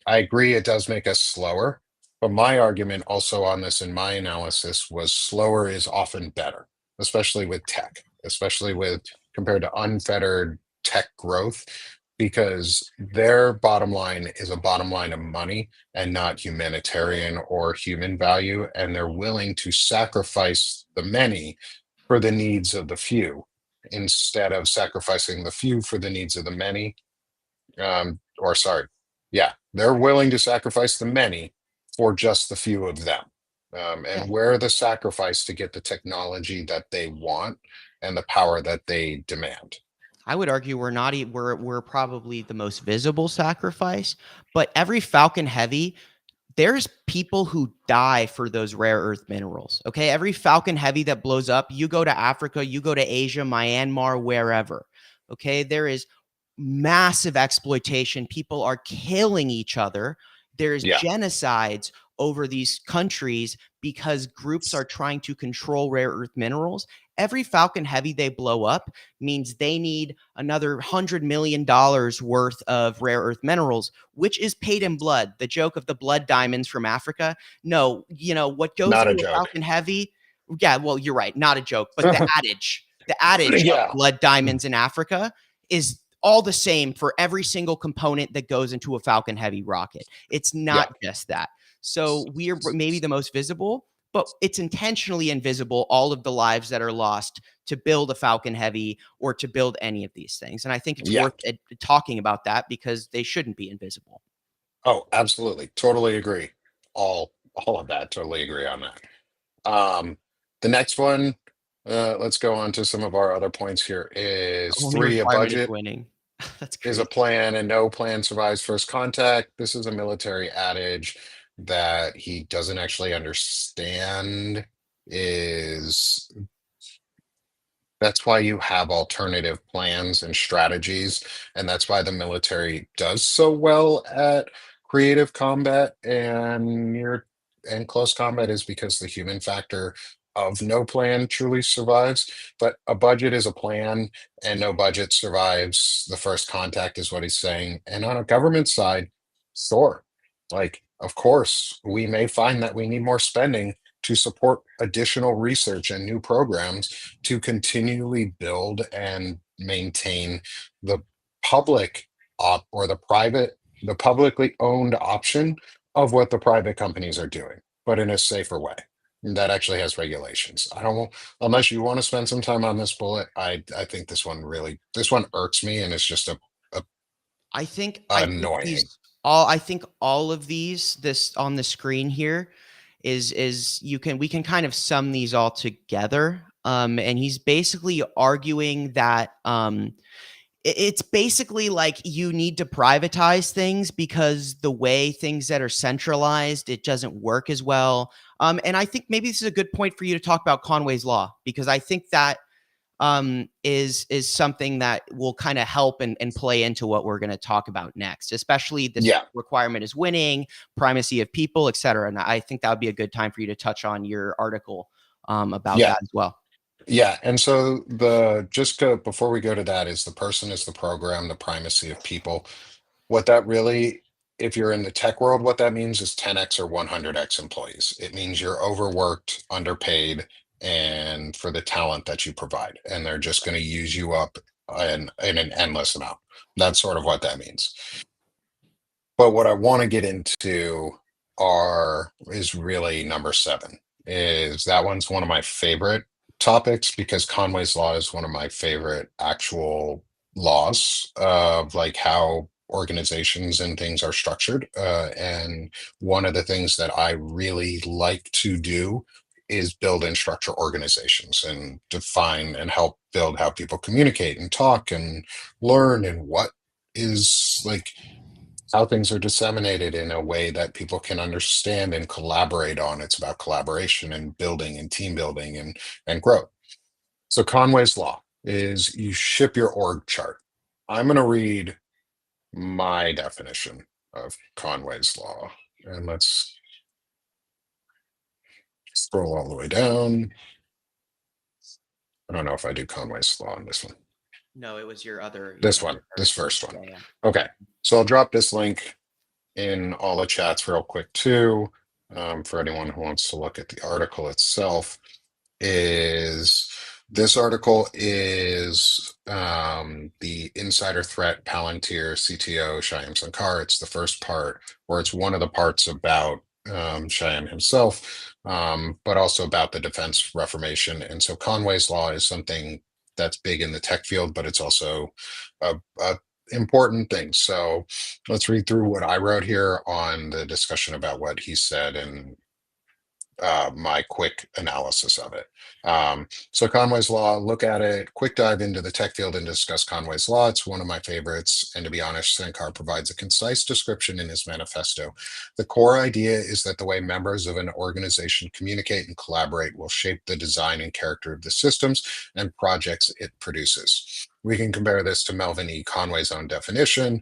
I agree it does make us slower, but my argument also on this in my analysis was slower is often better, especially with tech, especially with compared to unfettered tech growth, because their bottom line is a bottom line of money and not humanitarian or human value. And they're willing to sacrifice the many for the needs of the few instead of sacrificing the few for the needs of the many. Or sorry, yeah, they're willing to sacrifice the many for just the few of them. Yeah. And where the sacrifice to get the technology that they want and the power that they demand. I would argue we're not we're probably the most visible sacrifice, but every Falcon Heavy there's people who die for those rare earth minerals. Okay. Every Falcon Heavy that blows up, you go to Africa, you go to Asia, Myanmar, wherever. Okay. There is massive exploitation. People are killing each other. There's Yeah, genocides over these countries because groups are trying to control rare earth minerals. Every Falcon Heavy they blow up means they need another $100 million worth of rare earth minerals, which is paid in blood. The joke of the blood diamonds from Africa. No, what goes not a into a joke. Falcon Heavy? Yeah, well, you're right, not a joke, but the adage of Yeah, blood diamonds in Africa is all the same for every single component that goes into a Falcon Heavy rocket. It's yeah, not just that. So we are maybe the most visible, but it's intentionally invisible, all of the lives that are lost to build a Falcon Heavy or to build any of these things. And I think it's yeah. worth talking about that because they shouldn't be invisible. Oh, absolutely. Totally agree. All of that. Totally agree on that. The next one, let's go on to some of our other points here. Is Only three, a requirement is budget winning. That's is a crazy. plan, and no plan survives first contact. This is a military adage that he doesn't actually understand. Is That's why you have alternative plans and strategies, and that's why the military does so well at creative combat and close combat, is because the human factor of no plan truly survives. But a budget is a plan, and no budget survives the first contact, is what he's saying. And on a government side, sure, like of course, we may find that we need more spending to support additional research and new programs to continually build and maintain the public or the publicly owned option of what the private companies are doing, but in a safer way that actually has regulations. I don't, unless you want to spend some time on this bullet. I think this one irks me, and it's just a I think annoying. all of these this on the screen here is we can kind of sum these all together. And he's basically arguing that it's basically like you need to privatize things because the way things that are centralized, it doesn't work as well. And I think maybe this is a good point for you to talk about Conway's Law, because I think that is something that will kind of help and play into what we're going to talk about next, especially this Yeah, requirement is winning, primacy of people, et cetera. And I think that would be a good time for you to touch on your article about yeah. that as well. Yeah, and so before we go to that, is the person is the program, the primacy of people. What that really, if you're in the tech world, what that means is 10x or 100x employees. It means you're overworked, underpaid, and for the talent that you provide, and they're just going to use you up in an endless amount. That's sort of what that means. But what I want to get into is really number seven. Is that one's one of my favorite topics, because Conway's Law is one of my favorite actual laws of like how organizations and things are structured. And one of the things that I really like to do is build and structure organizations and define and help build how people communicate and talk and learn, and what is like how things are disseminated in a way that people can understand and collaborate on. It's about collaboration and building and team building and growth. So Conway's Law is you ship your org chart. I'm going to read my definition of Conway's Law, and let's scroll all the way down. I don't know if I do Conway's Law on this one. No, it was your This one, other this article. first one. Yeah, yeah. Okay, so I'll drop this link in all the chats real quick too, for anyone who wants to look at the article itself. Is This article is the insider threat Palantir CTO Shyam Sankar. It's the first part, or it's one of the parts about Shyam himself, but also about the defense reformation. And so Conway's Law is something that's big in the tech field, but it's also a important thing. So let's read through what I wrote here on the discussion about what he said, and my quick analysis of it. So Conway's Law, look at it, quick dive into the tech field and discuss Conway's Law. It's one of my favorites. And to be honest, Sankar provides a concise description in his manifesto. The core idea is that the way members of an organization communicate and collaborate will shape the design and character of the systems and projects it produces. We can compare this to Melvin E. Conway's own definition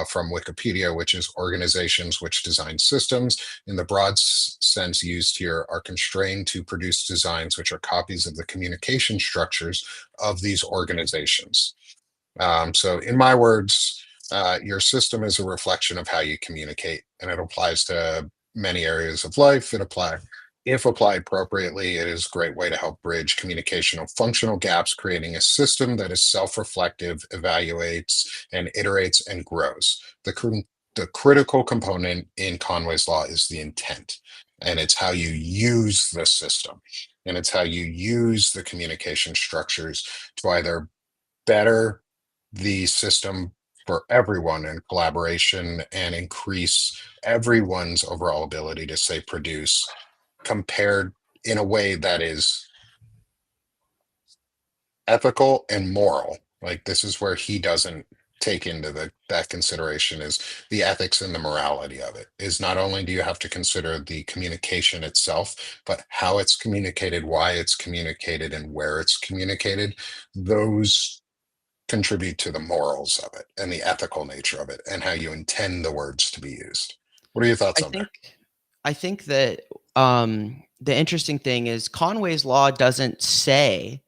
from Wikipedia, which is organizations which design systems in the broad sense used here are constrained to produce designs which are copies of the communication structures of these organizations. So in my words, your system is a reflection of how you communicate, and it applies to many areas of life. If applied appropriately, it is a great way to help bridge communicational functional gaps, creating a system that is self-reflective, evaluates, and iterates and grows. The critical component in Conway's Law is the intent, and it's how you use the system, and it's how you use the communication structures to either better the system for everyone in collaboration and increase everyone's overall ability to say produce compared in a way that is ethical and moral. Like this is where he doesn't take into that consideration is the ethics and the morality of it is not only do you have to consider the communication itself, but how it's communicated, why it's communicated, and where it's communicated. Those contribute to the morals of it and the ethical nature of it and how you intend the words to be used. What are your thoughts I on there? think I think that the interesting thing is Conway's Law doesn't say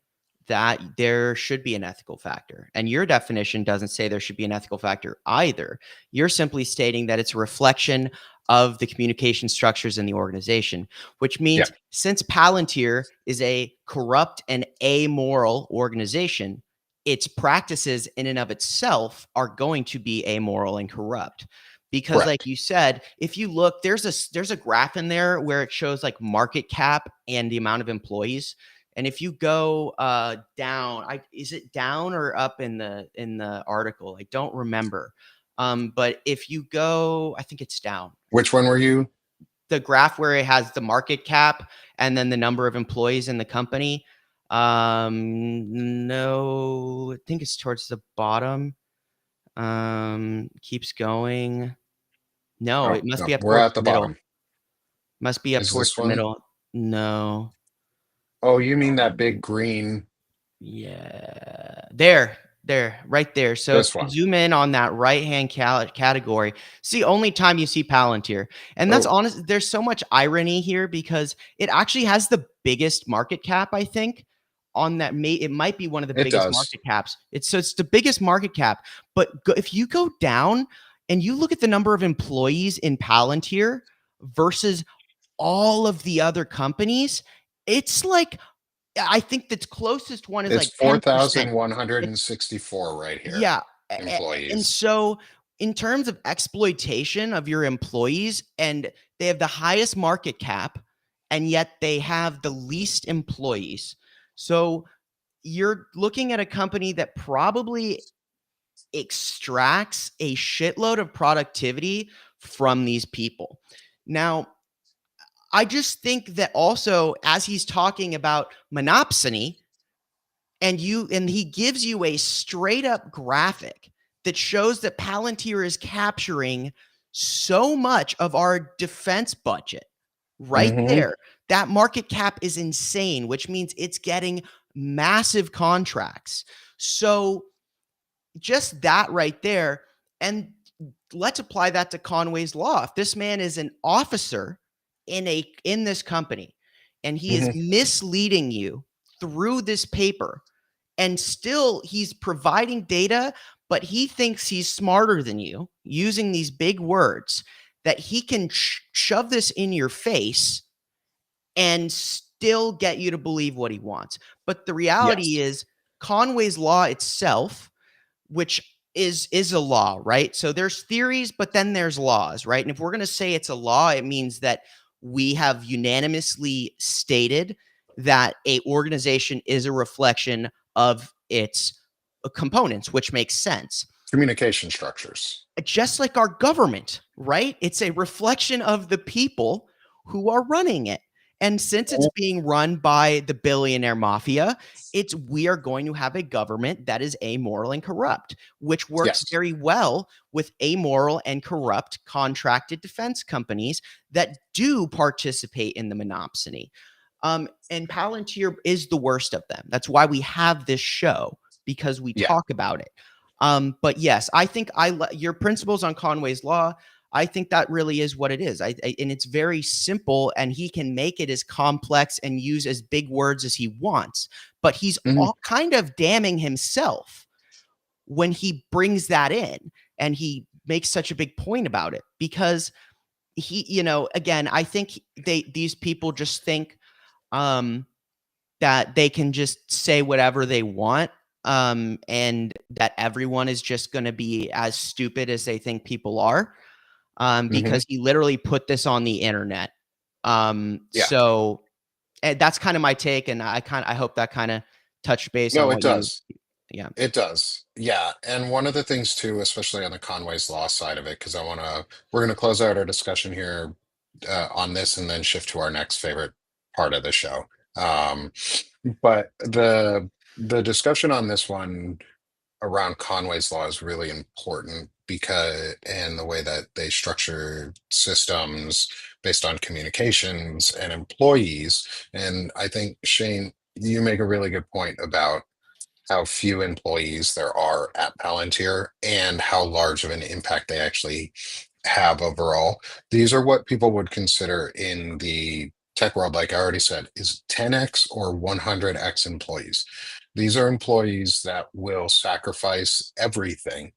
that there should be an ethical factor. And your definition doesn't say there should be an ethical factor either. You're simply stating that it's a reflection of the communication structures in the organization, which Yeah, means since Palantir is a corrupt and amoral organization, its practices in and of itself are going to be amoral and corrupt. Because like correct. you said, if you look, there's a graph in there where it shows like market cap and the amount of employees. And if you go down, is it down or up in the article? I don't remember. But if you go, I think it's down. Which one were you? The graph where it has the market cap and then the number of employees in the company. No, I think it's towards the bottom. Keeps going. No, Oh, it must no, be up we're towards at the the middle. bottom. Must be up Is towards this the one? middle. No. Oh, you mean that big green, Yeah. There, right there. So if this you one? zoom in on that right-hand category, it's the only time you see Palantir. And that's Oh, honest. There's so much irony here because it actually has the biggest market cap, I think, on that. It might be one of the it biggest does. market caps. It's the biggest market cap. But if you go down and you look at the number of employees in Palantir versus all of the other companies, it's like I think the closest one is It's like 10%. It's 4,164 right here. yeah, and Employees. so in terms of exploitation of your employees, and they have the highest market cap, and yet they have the least employees. So you're looking at a company that probably extracts a shitload of productivity from these people. Now, I just think that also as he's talking about monopsony, and he gives you a straight up graphic that shows that Palantir is capturing so much of our defense budget right Hmm. there. That market cap is insane, which means it's getting massive contracts. So just that right there. And let's apply that to Conway's Law. If this man is an officer in this company and he is Hmm. misleading you through this paper, and still he's providing data, but he thinks he's smarter than you using these big words, that he can shove this in your face and still get you to believe what he wants. But the reality Yes. is Conway's Law itself, which is a law, right? So there's theories, but then there's laws, right? And if we're going to say it's a law, it means that we have unanimously stated that a organization is a reflection of its components, which makes sense. Communication structures. Just like our government, right? It's a reflection of the people who are running it. And since it's being run by the billionaire mafia, we are going to have a government that is amoral and corrupt, which works Yes. very well with amoral and corrupt contracted defense companies that do participate in the monopsony. And Palantir is the worst of them. That's why we have this show, because we Yeah. talk about it. But yes, I think your principles on Conway's Law, I think that really is what it is. And it's very simple, and he can make it as complex and use as big words as he wants. But he's Mhm. all kind of damning himself when he brings that in, and he makes such a big point about it, because again, I think these people just think um, that they can just say whatever they want, and that everyone is just going to be as stupid as they think people are, Mhm. because he literally put this on the internet. Yeah. So that's kind of my take, and I hope that kind of touched base on No, it what you. does. Yeah, It does. Yeah. And one of the things too, especially on the Conway's Law side of it, because we're gonna close out our discussion here on this and then shift to our next favorite part of the show. Um, but the discussion on this one around Conway's Law is really important because and the way that they structure systems based on communications and employees. And I think Shane, you make a really good point about how few employees there are at Palantir and how large of an impact they actually have overall. These are what people would consider in the tech world, like I already said, is 10x or 100x employees. These are employees that will sacrifice everything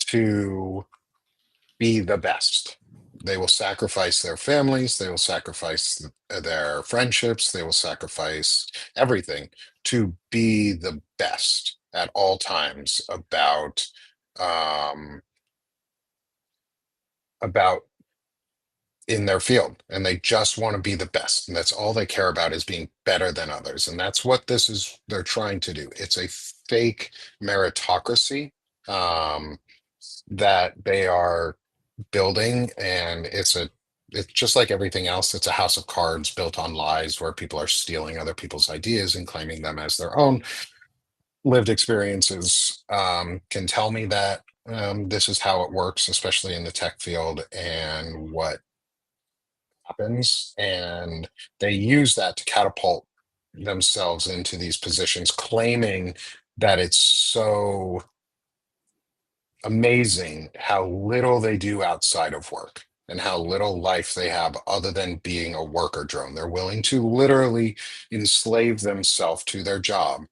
to be the best. They will sacrifice their families, they will sacrifice their friendships, they will sacrifice everything to be the best at all times um, about in their field, and they just want to be the best, and that's all they care about is being better than others, and that's what this is they're trying to do. It's a fake meritocracy um, that they are building, and it's just like everything else. It's a house of cards built on lies where people are stealing other people's ideas and claiming them as their own. Lived experiences can tell me that this is how it works, especially in the tech field, and what happens, and they use that to catapult themselves into these positions, claiming that it's so amazing how little they do outside of work and how little life they have other than being a worker drone. They're willing to literally enslave themselves to their job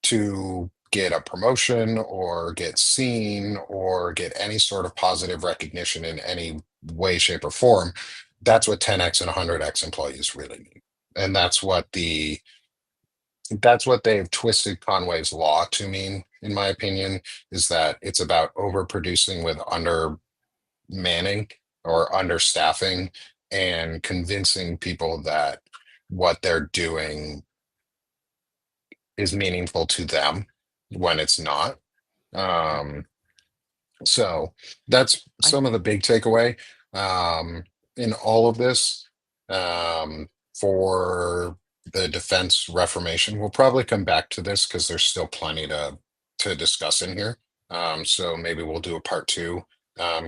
to get a promotion or get seen or get any sort of positive recognition in any way, shape, or form. That's what 10x and 100x employees really need. And that's what they've twisted Conway's Law to mean, in my opinion, is that it's about overproducing with undermanning or understaffing and convincing people that what they're doing is meaningful to them when it's not. Um, so that's I some of the big takeaway um, in all of this for the defense reformation. We'll probably come back to this because there's still plenty to discuss in here. So maybe we'll do a part two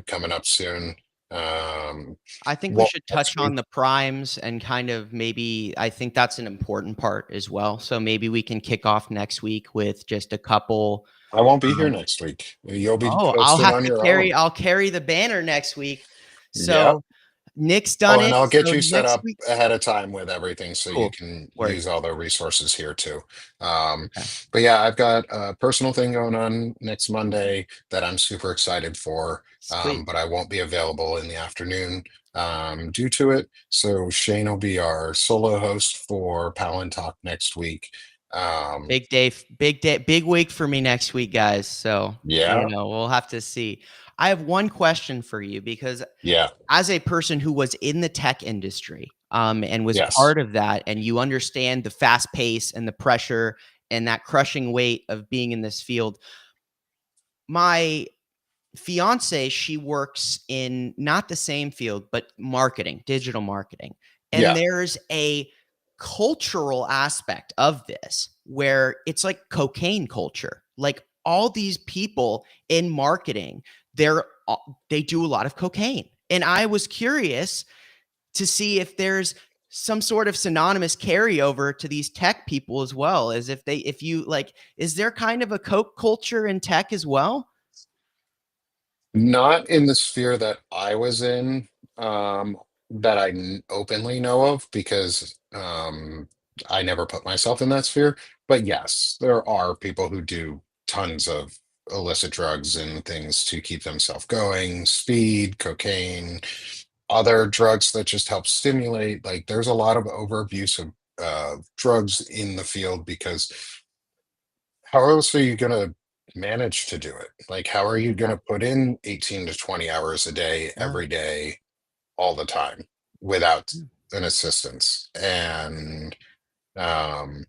coming up soon. Um, I think we well, should next touch week on the primes, and kind of maybe I think that's an important part as well. So maybe we can kick off next week with just a couple. I won't be here Um, next week. You'll be oh, hosting on your own. I'll carry the banner next week. Yep. So Nick's Oh, done and it. I'll get So you set next up week, ahead of time with everything so you cool. can Word. use all the resources here too. Um, Okay. but yeah, I've got a personal thing going on next Monday that I'm super excited for, Sweet. but I won't be available in the afternoon due to it. So Shane will be our solo host for Palantalk next week. Um, Big day, big day, big week for me next week, guys. So, yeah, we'll have to see. I have one question for you, because yeah, as a person who was in the tech industry, and was yes. part of that, and you understand the fast pace and the pressure and that crushing weight of being in this field, my fiance, she works in not the same field, but marketing, digital marketing. And Yeah. there's a cultural aspect of this where it's like cocaine culture. Like all these people in marketing, they're they do a lot of cocaine. And I was curious to see if there's some sort of synonymous carryover to these tech people as well, as if they, if you like, is there kind of a coke culture in tech as well? Not in the sphere that I was in, that openly know of, because I never put myself in that sphere. But yes, there are people who do tons of illicit drugs and things to keep themselves going, speed, cocaine, other drugs that just help stimulate. Like there's a lot of overabuse of drugs in the field, because how else are you going to manage to do it? Like, how are you going Yeah, to put in 18 to 20 hours a day, no. every day, all the time without Mm, an assistance? And um,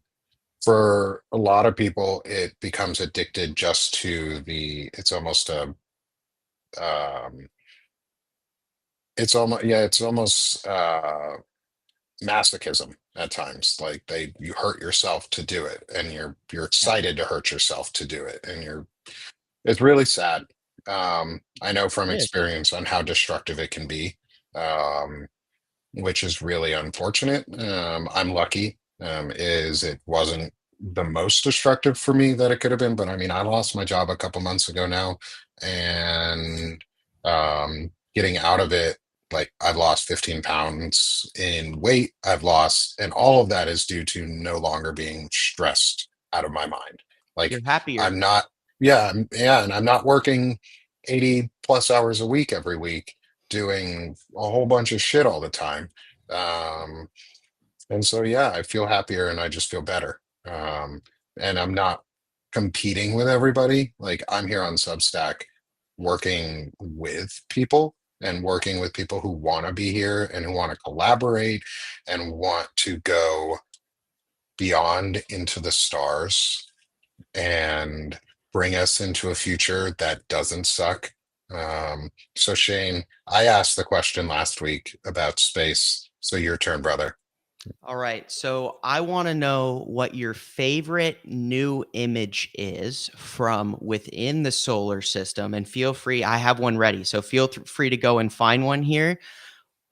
for a lot of people, it becomes addicted just to it's almost um, it's almost masochism at times. Like you hurt yourself to do it, and you're yeah, excited to hurt yourself to do it, and it's really sad. I know from it is. experience on how destructive it can be, um, which is really unfortunate. I'm lucky, is it wasn't the most destructive for me that it could have been, but I mean, I lost my job a couple months ago now, and getting out of it, like I've lost 15 pounds in weight. I've lost, and all of that is due to no longer being stressed out of my mind. Like You're happier. I'm not, yeah, yeah, and I'm not working 80 plus hours a week every week doing a whole bunch of shit all the time. Um, and so, yeah, I feel happier and I just feel better. And I'm not competing with everybody. Like I'm here on Substack working with people, and working with people who want to be here and who want to collaborate and want to go beyond into the stars and bring us into a future that doesn't suck. So, Shane, I asked the question last week about space. So, your turn, brother. All right. So I want to know what your favorite new image is from within the solar system. And feel free, I have one ready. So feel free to go and find one here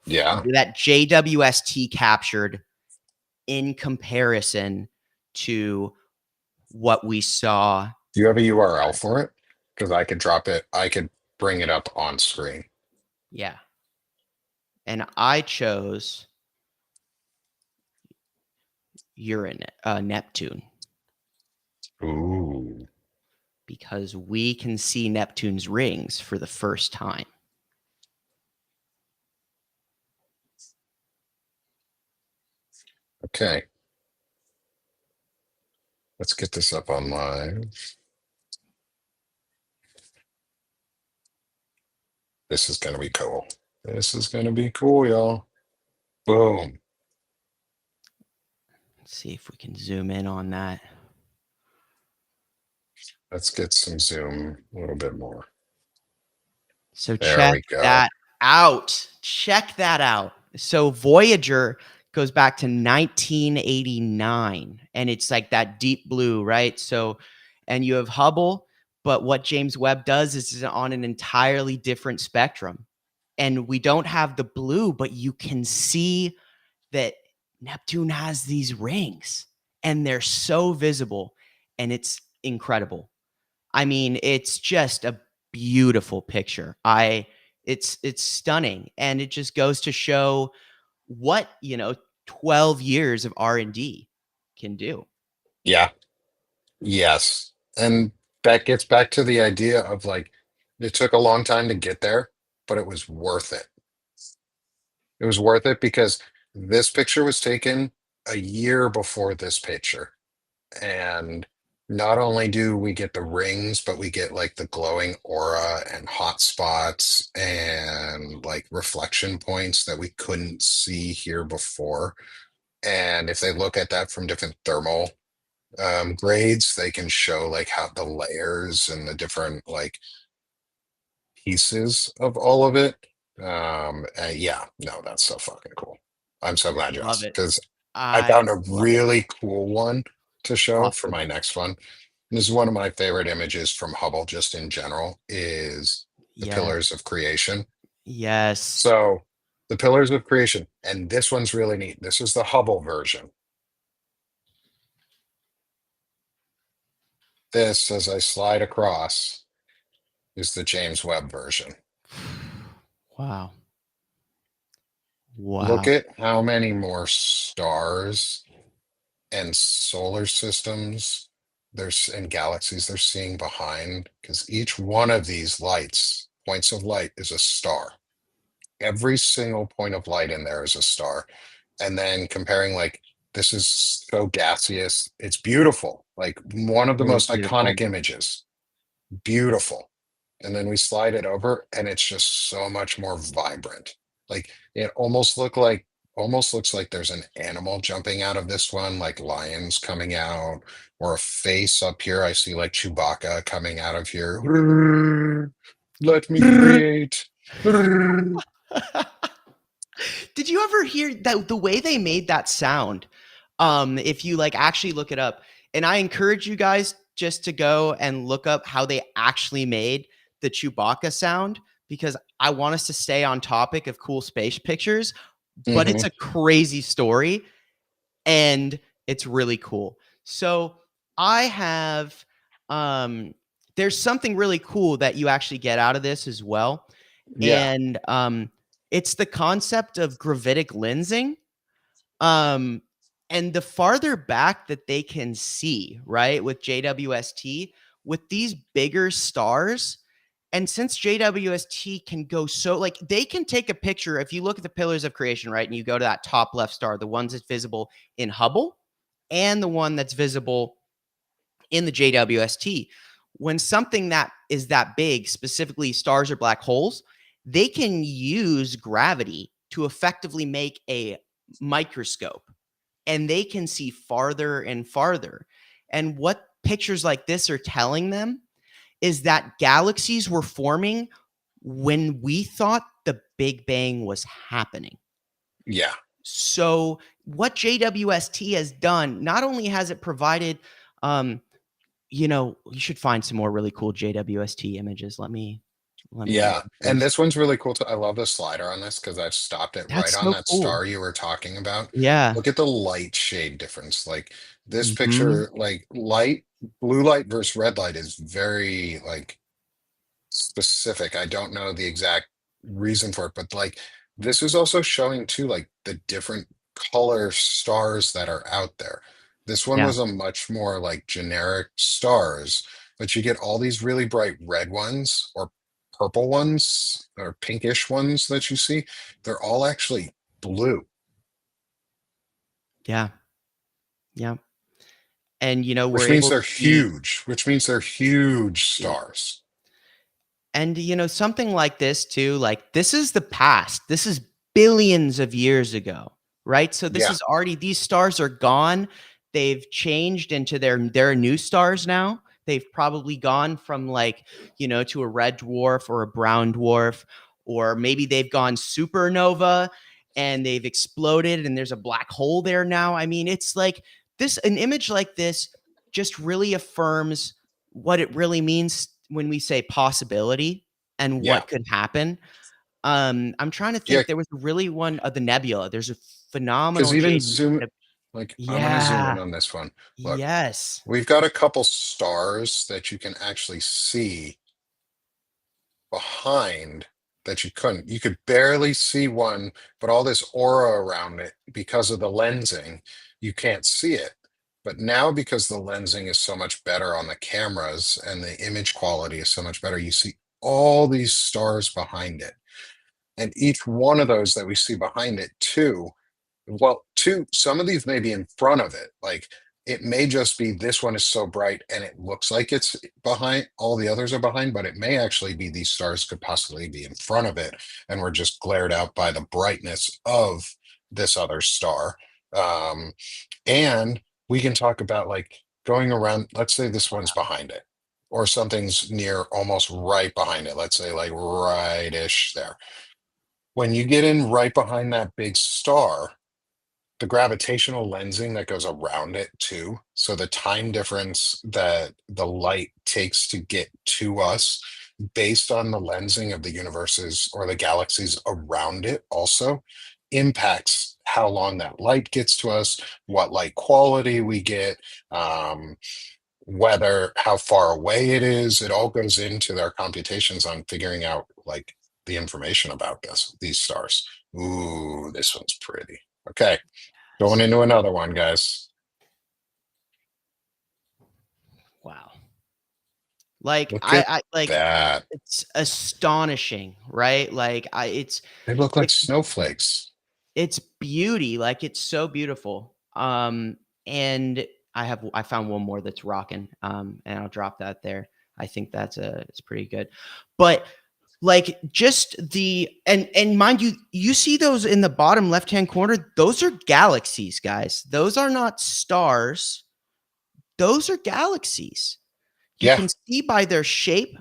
Yeah. that JWST captured in comparison to what we saw. Do you have a URL for it? Because I could drop it, I could bring it up on screen. Yeah. And I chose Neptune, Ooh. because we can see Neptune's rings for the first time. Okay. Let's get this up on live. This is going to be cool. This is going to be cool, y'all. Boom. Let's see if we can zoom in on that. Let's get some zoom a little bit more. So There check we go. that out. Check that out. So Voyager goes back to 1989, and it's like that deep blue, right? So, and you have Hubble, but what James Webb does is on an entirely different spectrum. And we don't have the blue, but you can see that Neptune has these rings, and they're so visible, and it's incredible. I mean, it's just a beautiful picture. It's stunning, and it just goes to show what, 12 years of R&D can do. Yeah. Yes. And that gets back to the idea of like, it took a long time to get there, but it was worth it. It was worth it because this picture was taken a year before this picture. And not only do we get the rings, but we get like the glowing aura and hot spots and like reflection points that we couldn't see here before. And if they look at that from different thermal grades, they can show like how the layers and the different like pieces of all of it. Yeah, no, that's so fucking cool. I'm so glad you Love asked it. because I I found a love it. really cool one to show for Awesome. my next one. And this is one of my favorite images from Hubble, just in general, is the Yes. pillars of creation. Yes. So the pillars of creation, and this one's really neat. This is the Hubble version. This, as I slide across, is the James Webb version. Wow. Look Wow. at how many more stars and solar systems there's and galaxies they're seeing behind, because each one of these lights, points of light, is a star. Every single point of light in there is a star. And then comparing, like, this is so gaseous, it's beautiful, like one of the Really most beautiful. iconic images. Beautiful. And then we slide it over and it's just so much more vibrant. Like it almost looks like there's an animal jumping out of this one, like lions coming out, or a face up here. I see like Chewbacca coming out of here. Let me create. Did you ever hear that the way they made that sound? If you like actually look it up, and I encourage you guys just to go and look up how they actually made the Chewbacca sound because I want us to stay on topic of cool space pictures, but it's Mhm. a crazy story and it's really cool. So I have there's something really cool that you actually get out of this as well. Yeah. And it's the concept of gravitic lensing. Um, and the farther back that they can see, right, with JWST, with these bigger stars, and since JWST can go so, like, they can take a picture. If you look at the pillars of creation, right, and you go to that top left star, the ones that's visible in Hubble and the one that's visible in the JWST, when something that is that big, specifically stars or black holes, they can use gravity to effectively make a microscope and they can see farther and farther. And what pictures like this are telling them is that galaxies were forming when we thought the Big Bang was happening. Yeah. So, what JWST has done, not only has it provided, um, you should find some more really cool JWST images. Let me Yeah. And post. this one's really cool too. I love the slider on this because I've stopped it right That's on so that cool. star you were talking about. Yeah. Look at the light shade difference. Like this Mhm. picture, like light, blue light versus red light is very like specific. I don't know the exact reason for it, but like this is also showing too, like the different color stars that are out there. This one Yeah. was a much more like generic stars, but you get all these really bright red ones or purple ones or pinkish ones that you see. They're all actually blue, Yeah. Yeah. And we're which means able they're to see. huge, which means they're huge Yeah. stars. And something like this too, like this is the past. This is billions of years ago, right? So this Yeah. is already these stars are gone. They've changed into their new stars now. They've probably gone from like, to a red dwarf or a brown dwarf, or maybe they've gone supernova and they've exploded and there's a black hole there now. I mean, it's like an image like this just really affirms what it really means when we say possibility and Yeah. what could happen. I'm trying to Yeah. think. There was really one of the nebula. There's a phenomenal Because even J. zoom, like I'm gonna zoom Yeah. in on this one. Look, Yes. we've got a couple stars that you can actually see behind that you couldn't. You could barely see one, but all this aura around it because of the lensing, you can't see it. But now, because the lensing is so much better on the cameras and the image quality is so much better, you see all these stars behind it. And each one of those that we see behind it, too, well, two, some of these may be in front of it. Like it may just be this one is so bright and it looks like it's behind, all the others are behind, but it may actually be these stars could possibly be in front of it. And we're just glared out by the brightness of this other star. Um, and we can talk about like going around, let's say this one's behind it. or something's near almost right behind it, let's say like right-ish there. When you get in right behind that big star, the gravitational lensing that goes around it too. So the time difference that the light takes to get to us based on the lensing of the universes or the galaxies around it also impacts how long that light gets to us, what light quality we get, um, whether how far away it is. It all goes into their computations on figuring out like the information about these stars. Ooh, this one's pretty. Okay. Going into another one, guys. Wow. Like Look at I like that. it's astonishing, right? Like They look like it's snowflakes. it's beauty, like it's so beautiful. And I found one more that's rocking. And I'll drop that there. I think it's pretty good. But like just and mind you, you see those in the bottom left-hand corner, those are galaxies, guys. Those are not stars. Those are galaxies. You Yeah. can see by their shape,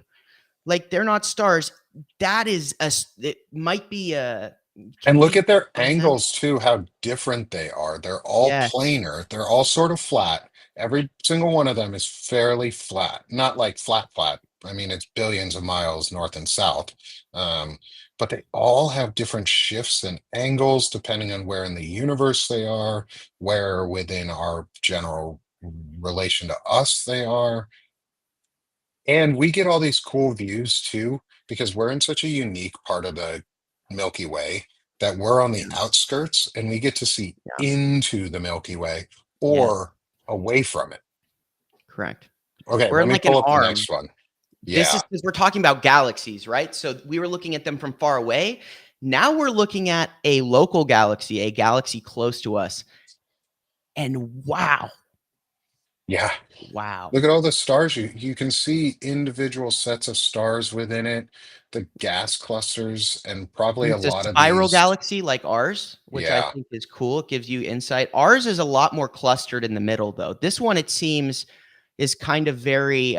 like they're not stars. It might be a And can look we at their find them? angles too, how different they are. They're all Yes. planar. They're all sort of flat. Every single one of them is fairly flat. Not like flat, flat. I mean, it's billions of miles north and south. Um, but they all have different shifts and angles depending on where in the universe they are, where within our general relation to us they are. And we get all these cool views too, because we're in such a unique part of the Milky Way that we're on the Yeah. outskirts and we get to see Yeah. into the Milky Way Yes. or away from it. Correct. Okay, We're let in me like an pull up the arm. next one. This is Yeah, because we're talking about galaxies, right? So we were looking at them from far away. Now we're looking at a local galaxy, a galaxy close to us. And wow, yeah. wow. Look at all the stars. You can see individual sets of stars within it, the gas clusters, and probably And a it's a lot of spiral these. galaxy like ours, which I Yeah, think is cool. It gives you insight. Ours is a lot more clustered in the middle, though. This one, it seems, is kind of very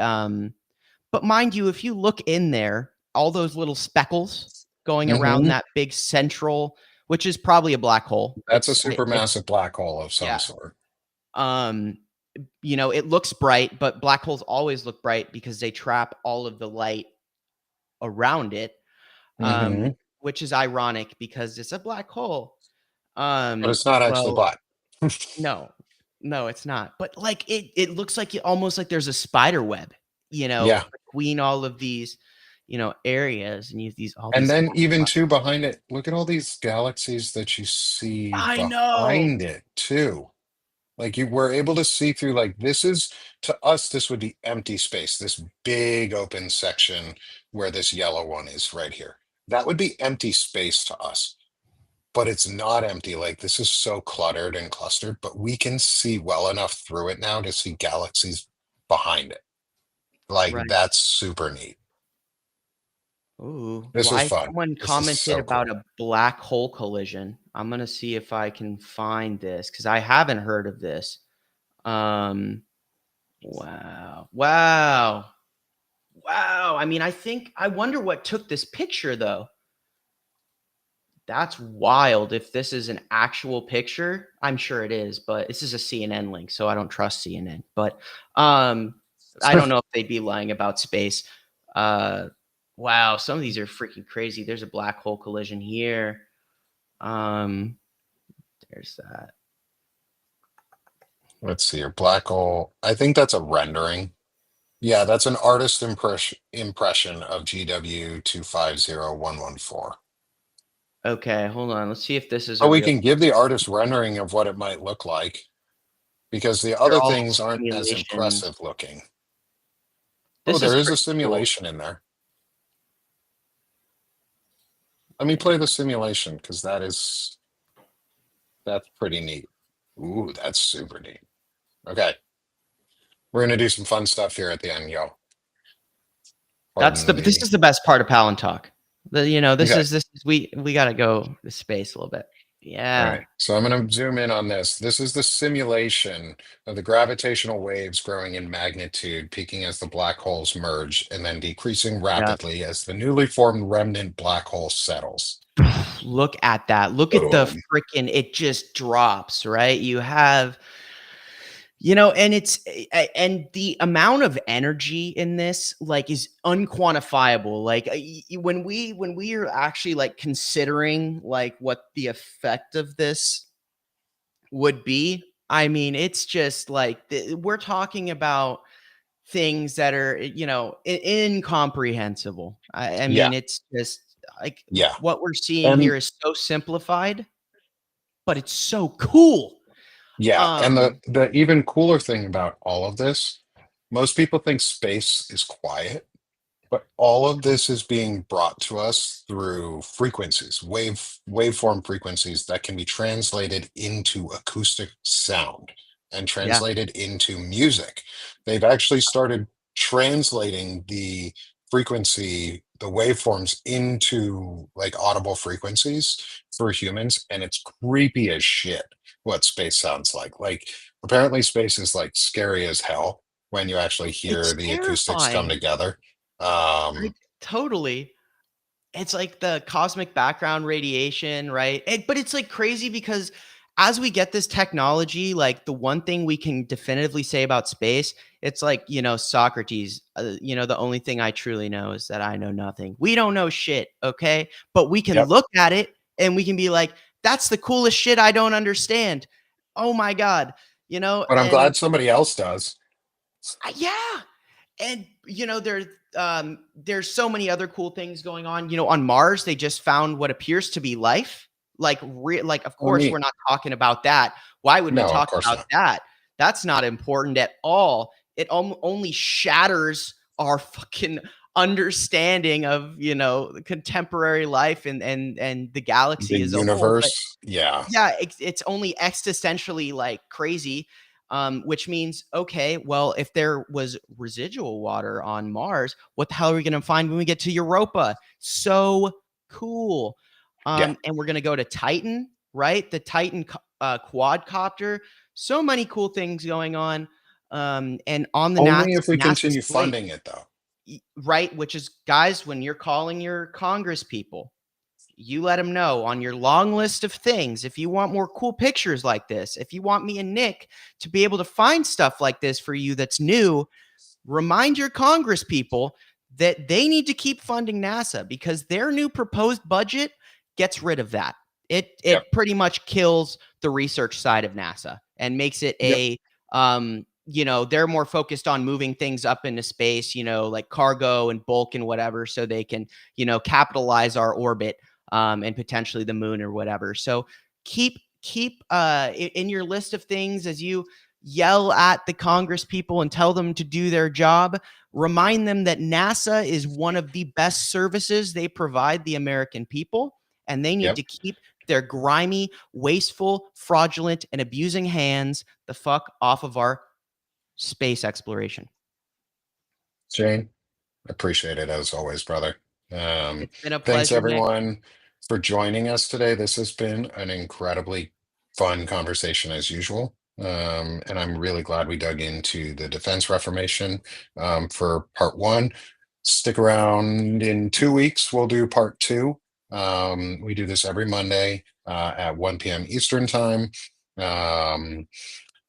but mind you, if you look in there, all those little speckles going around hmm that big central, which is probably a black hole. that's a It's supermassive black hole of some yeah. sort. Um, it looks bright, but black holes always look bright because they trap all of the light around it. hmm Which is ironic because it's a black hole. But it's not actually Well, black. no, no, it's not. But like it looks like almost like there's a spider web, Yeah. between all of these, areas, and you have these all And these. then even too behind it, look at all these galaxies that you see I know. behind it too. Like you were able to see through, like this is to us, this would be empty space, this big open section where this yellow one is right here. That would be empty space to us, but it's not empty. Like this is so cluttered and clustered, but we can see well enough through it now to see galaxies behind it. Like Right. that's super neat. Ooh, This is why fun. someone This is commented so about cool. a black hole collision. I'm gonna see if I can find this because I haven't heard of this. Um, wow, wow, wow. I mean, I wonder what took this picture though. That's wild. If this is an actual picture, I'm sure it is, but this is a CNN link, so I don't trust CNN. But um, I don't know if they'd be lying about space. Uh, wow, some of these are freaking crazy. There's a black hole collision here. Um, there's that. Let's see your black hole. I think that's a rendering. Yeah, that's an artist impression of GW250114. Okay, hold on. Let's see if this is But a we real. can give the artist rendering of what it might look like because the They're other all things aren't as simulations. impressive looking. Oh, This is there is a pretty cool. simulation in there. Let me Okay. play the simulation because that's pretty neat. Ooh, that's super neat. Okay, we're gonna do some fun stuff here at the end, yo. Pardon This the. is the best part of Palantalk. This Okay, is we got to go to space a little bit. All Yeah. right, so I'm going to zoom in on this. This is the simulation of the gravitational waves growing in magnitude, peaking as the black holes merge, and then decreasing Yeah. rapidly as the newly formed remnant black hole settles. Look at that. Look at the Boom. freaking it just drops, right? You have and it's and the amount of energy in this like is unquantifiable. Like when we are actually like considering like what the effect of this would be, I mean, it's just like we're talking about things that are, incomprehensible. I Yeah, mean, it's just like yeah. what we're seeing And here is so simplified, but it's so cool. yeah, and the Um, the even cooler thing about all of this, most people think space is quiet. But all of this is being brought to us through frequencies, waveform frequencies that can be translated into acoustic sound and yeah, translated into music. They've actually started translating the waveforms into like audible frequencies for humans, and it's creepy as shit what space sounds like. Like apparently space is like scary as hell when you actually hear it's the acoustics come terrifying. together. I totally. It's like the cosmic background radiation, right? But it's like crazy because as we get this technology, like the one thing we can definitively say about space, it's like, Socrates, the only thing I truly know is that I know nothing. We don't know shit, okay? But we can Yep. look at it and we can be like, that's the coolest shit I don't understand. Oh my God, But I'm and glad somebody else does. yeah. And there's so many other cool things going on. On Mars, they just found what appears to be life. Like of Oh, course we're neat. not talking about that. Why would we No, of talk course about not. that? That's not important at all. It only shatters our fucking understanding of, contemporary life and the The galaxy as a whole. But universe. Yeah. yeah, it's only existentially like crazy, which means okay, well, if there was residual water on Mars, what the hell are we going to find when we get to Europa? So cool. Yeah. And we're going to go to Titan, right? The Titan quadcopter. So many cool things going on. And on the Only if we NASA continue slate, funding it, though. right? Which is, guys, when you're calling your Congress people, you let them know on your long list of things. If you want more cool pictures like this, if you want me and Nick to be able to find stuff like this for you that's new, remind your Congress people that they need to keep funding NASA because their new proposed budget gets rid of that. Yep. It pretty much kills the research side of NASA and makes it Yep. they're more focused on moving things up into space, like cargo and bulk and whatever, so they can, capitalize our orbit, and potentially the moon or whatever. So keep in your list of things as you yell at the Congress people and tell them to do their job. Remind them that NASA is one of the best services they provide the American people, and they need Yep. to keep their grimy, wasteful, fraudulent, and abusing hands the fuck off of our space exploration. Shane, appreciate it as always, brother. It's been a Thanks pleasure, Nick. everyone for joining us today. This has been an incredibly fun conversation as usual. And I'm really glad we dug into the Defense Reformation for part one. Stick around in 2 weeks. We'll do part two. We do this every Monday at 1 p.m. Eastern time. Um,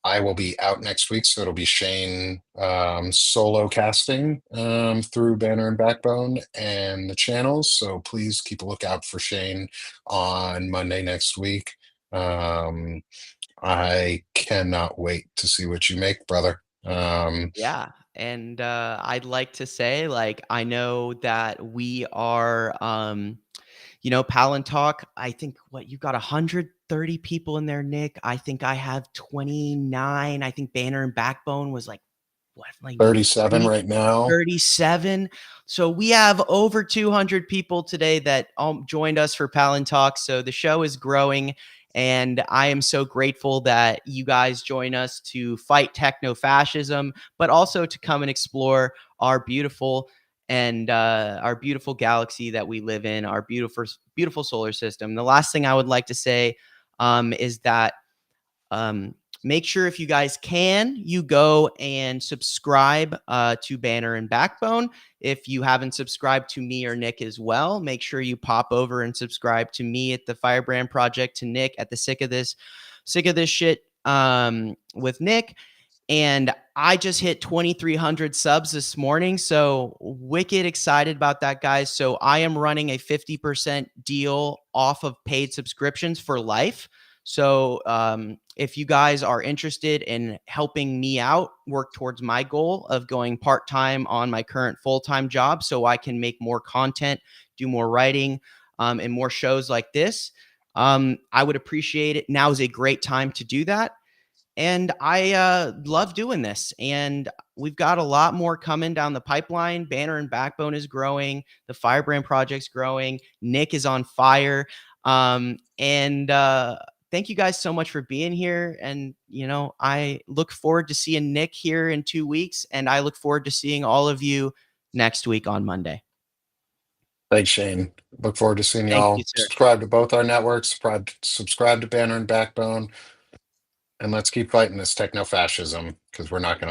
I will be out next week, so it'll be Shane solo casting through Banner and Backbone and the channels. So please keep a lookout for Shane on Monday next week. Um, I cannot wait to see what you make, brother. Yeah. And I'd like to say, like, I know that we are, Palantalk. I think what you got 130 people in there, Nick. I think I have 29. I think Banner and Backbone was like what, like maybe 37 right now. 37. So we have over 200 people today that joined us for Palantalk. So the show is growing. And I am so grateful that you guys join us to fight technofascism, but also to come and explore our beautiful galaxy that we live in, our beautiful solar system. The last thing I would like to say, is that um, make sure if you guys can, you go and subscribe to Banner and Backbone. If you haven't subscribed to me or Nick as well, make sure you pop over and subscribe to me at the Firebrand Project, to Nick at the Sick of This Shit with Nick. And I just hit 2,300 subs this morning. So wicked excited about that, guys. So I am running a 50% deal off of paid subscriptions for life. So if you guys are interested in helping me out, work towards my goal of going part-time on my current full-time job so I can make more content, do more writing, and more shows like this, I would appreciate it. Now is a great time to do that. And I love doing this. And we've got a lot more coming down the pipeline. Banner and Backbone is growing. The Firebrand Project's growing. Nick is on fire. And thank you guys so much for being here. And, I look forward to seeing Nick here in 2 weeks. And I look forward to seeing all of you next week on Monday. Thanks, Shane. Look forward to seeing Thank you, y'all. sir. Subscribe to both our networks. Subscribe to Banner and Backbone. And let's keep fighting this techno fascism because we're not going to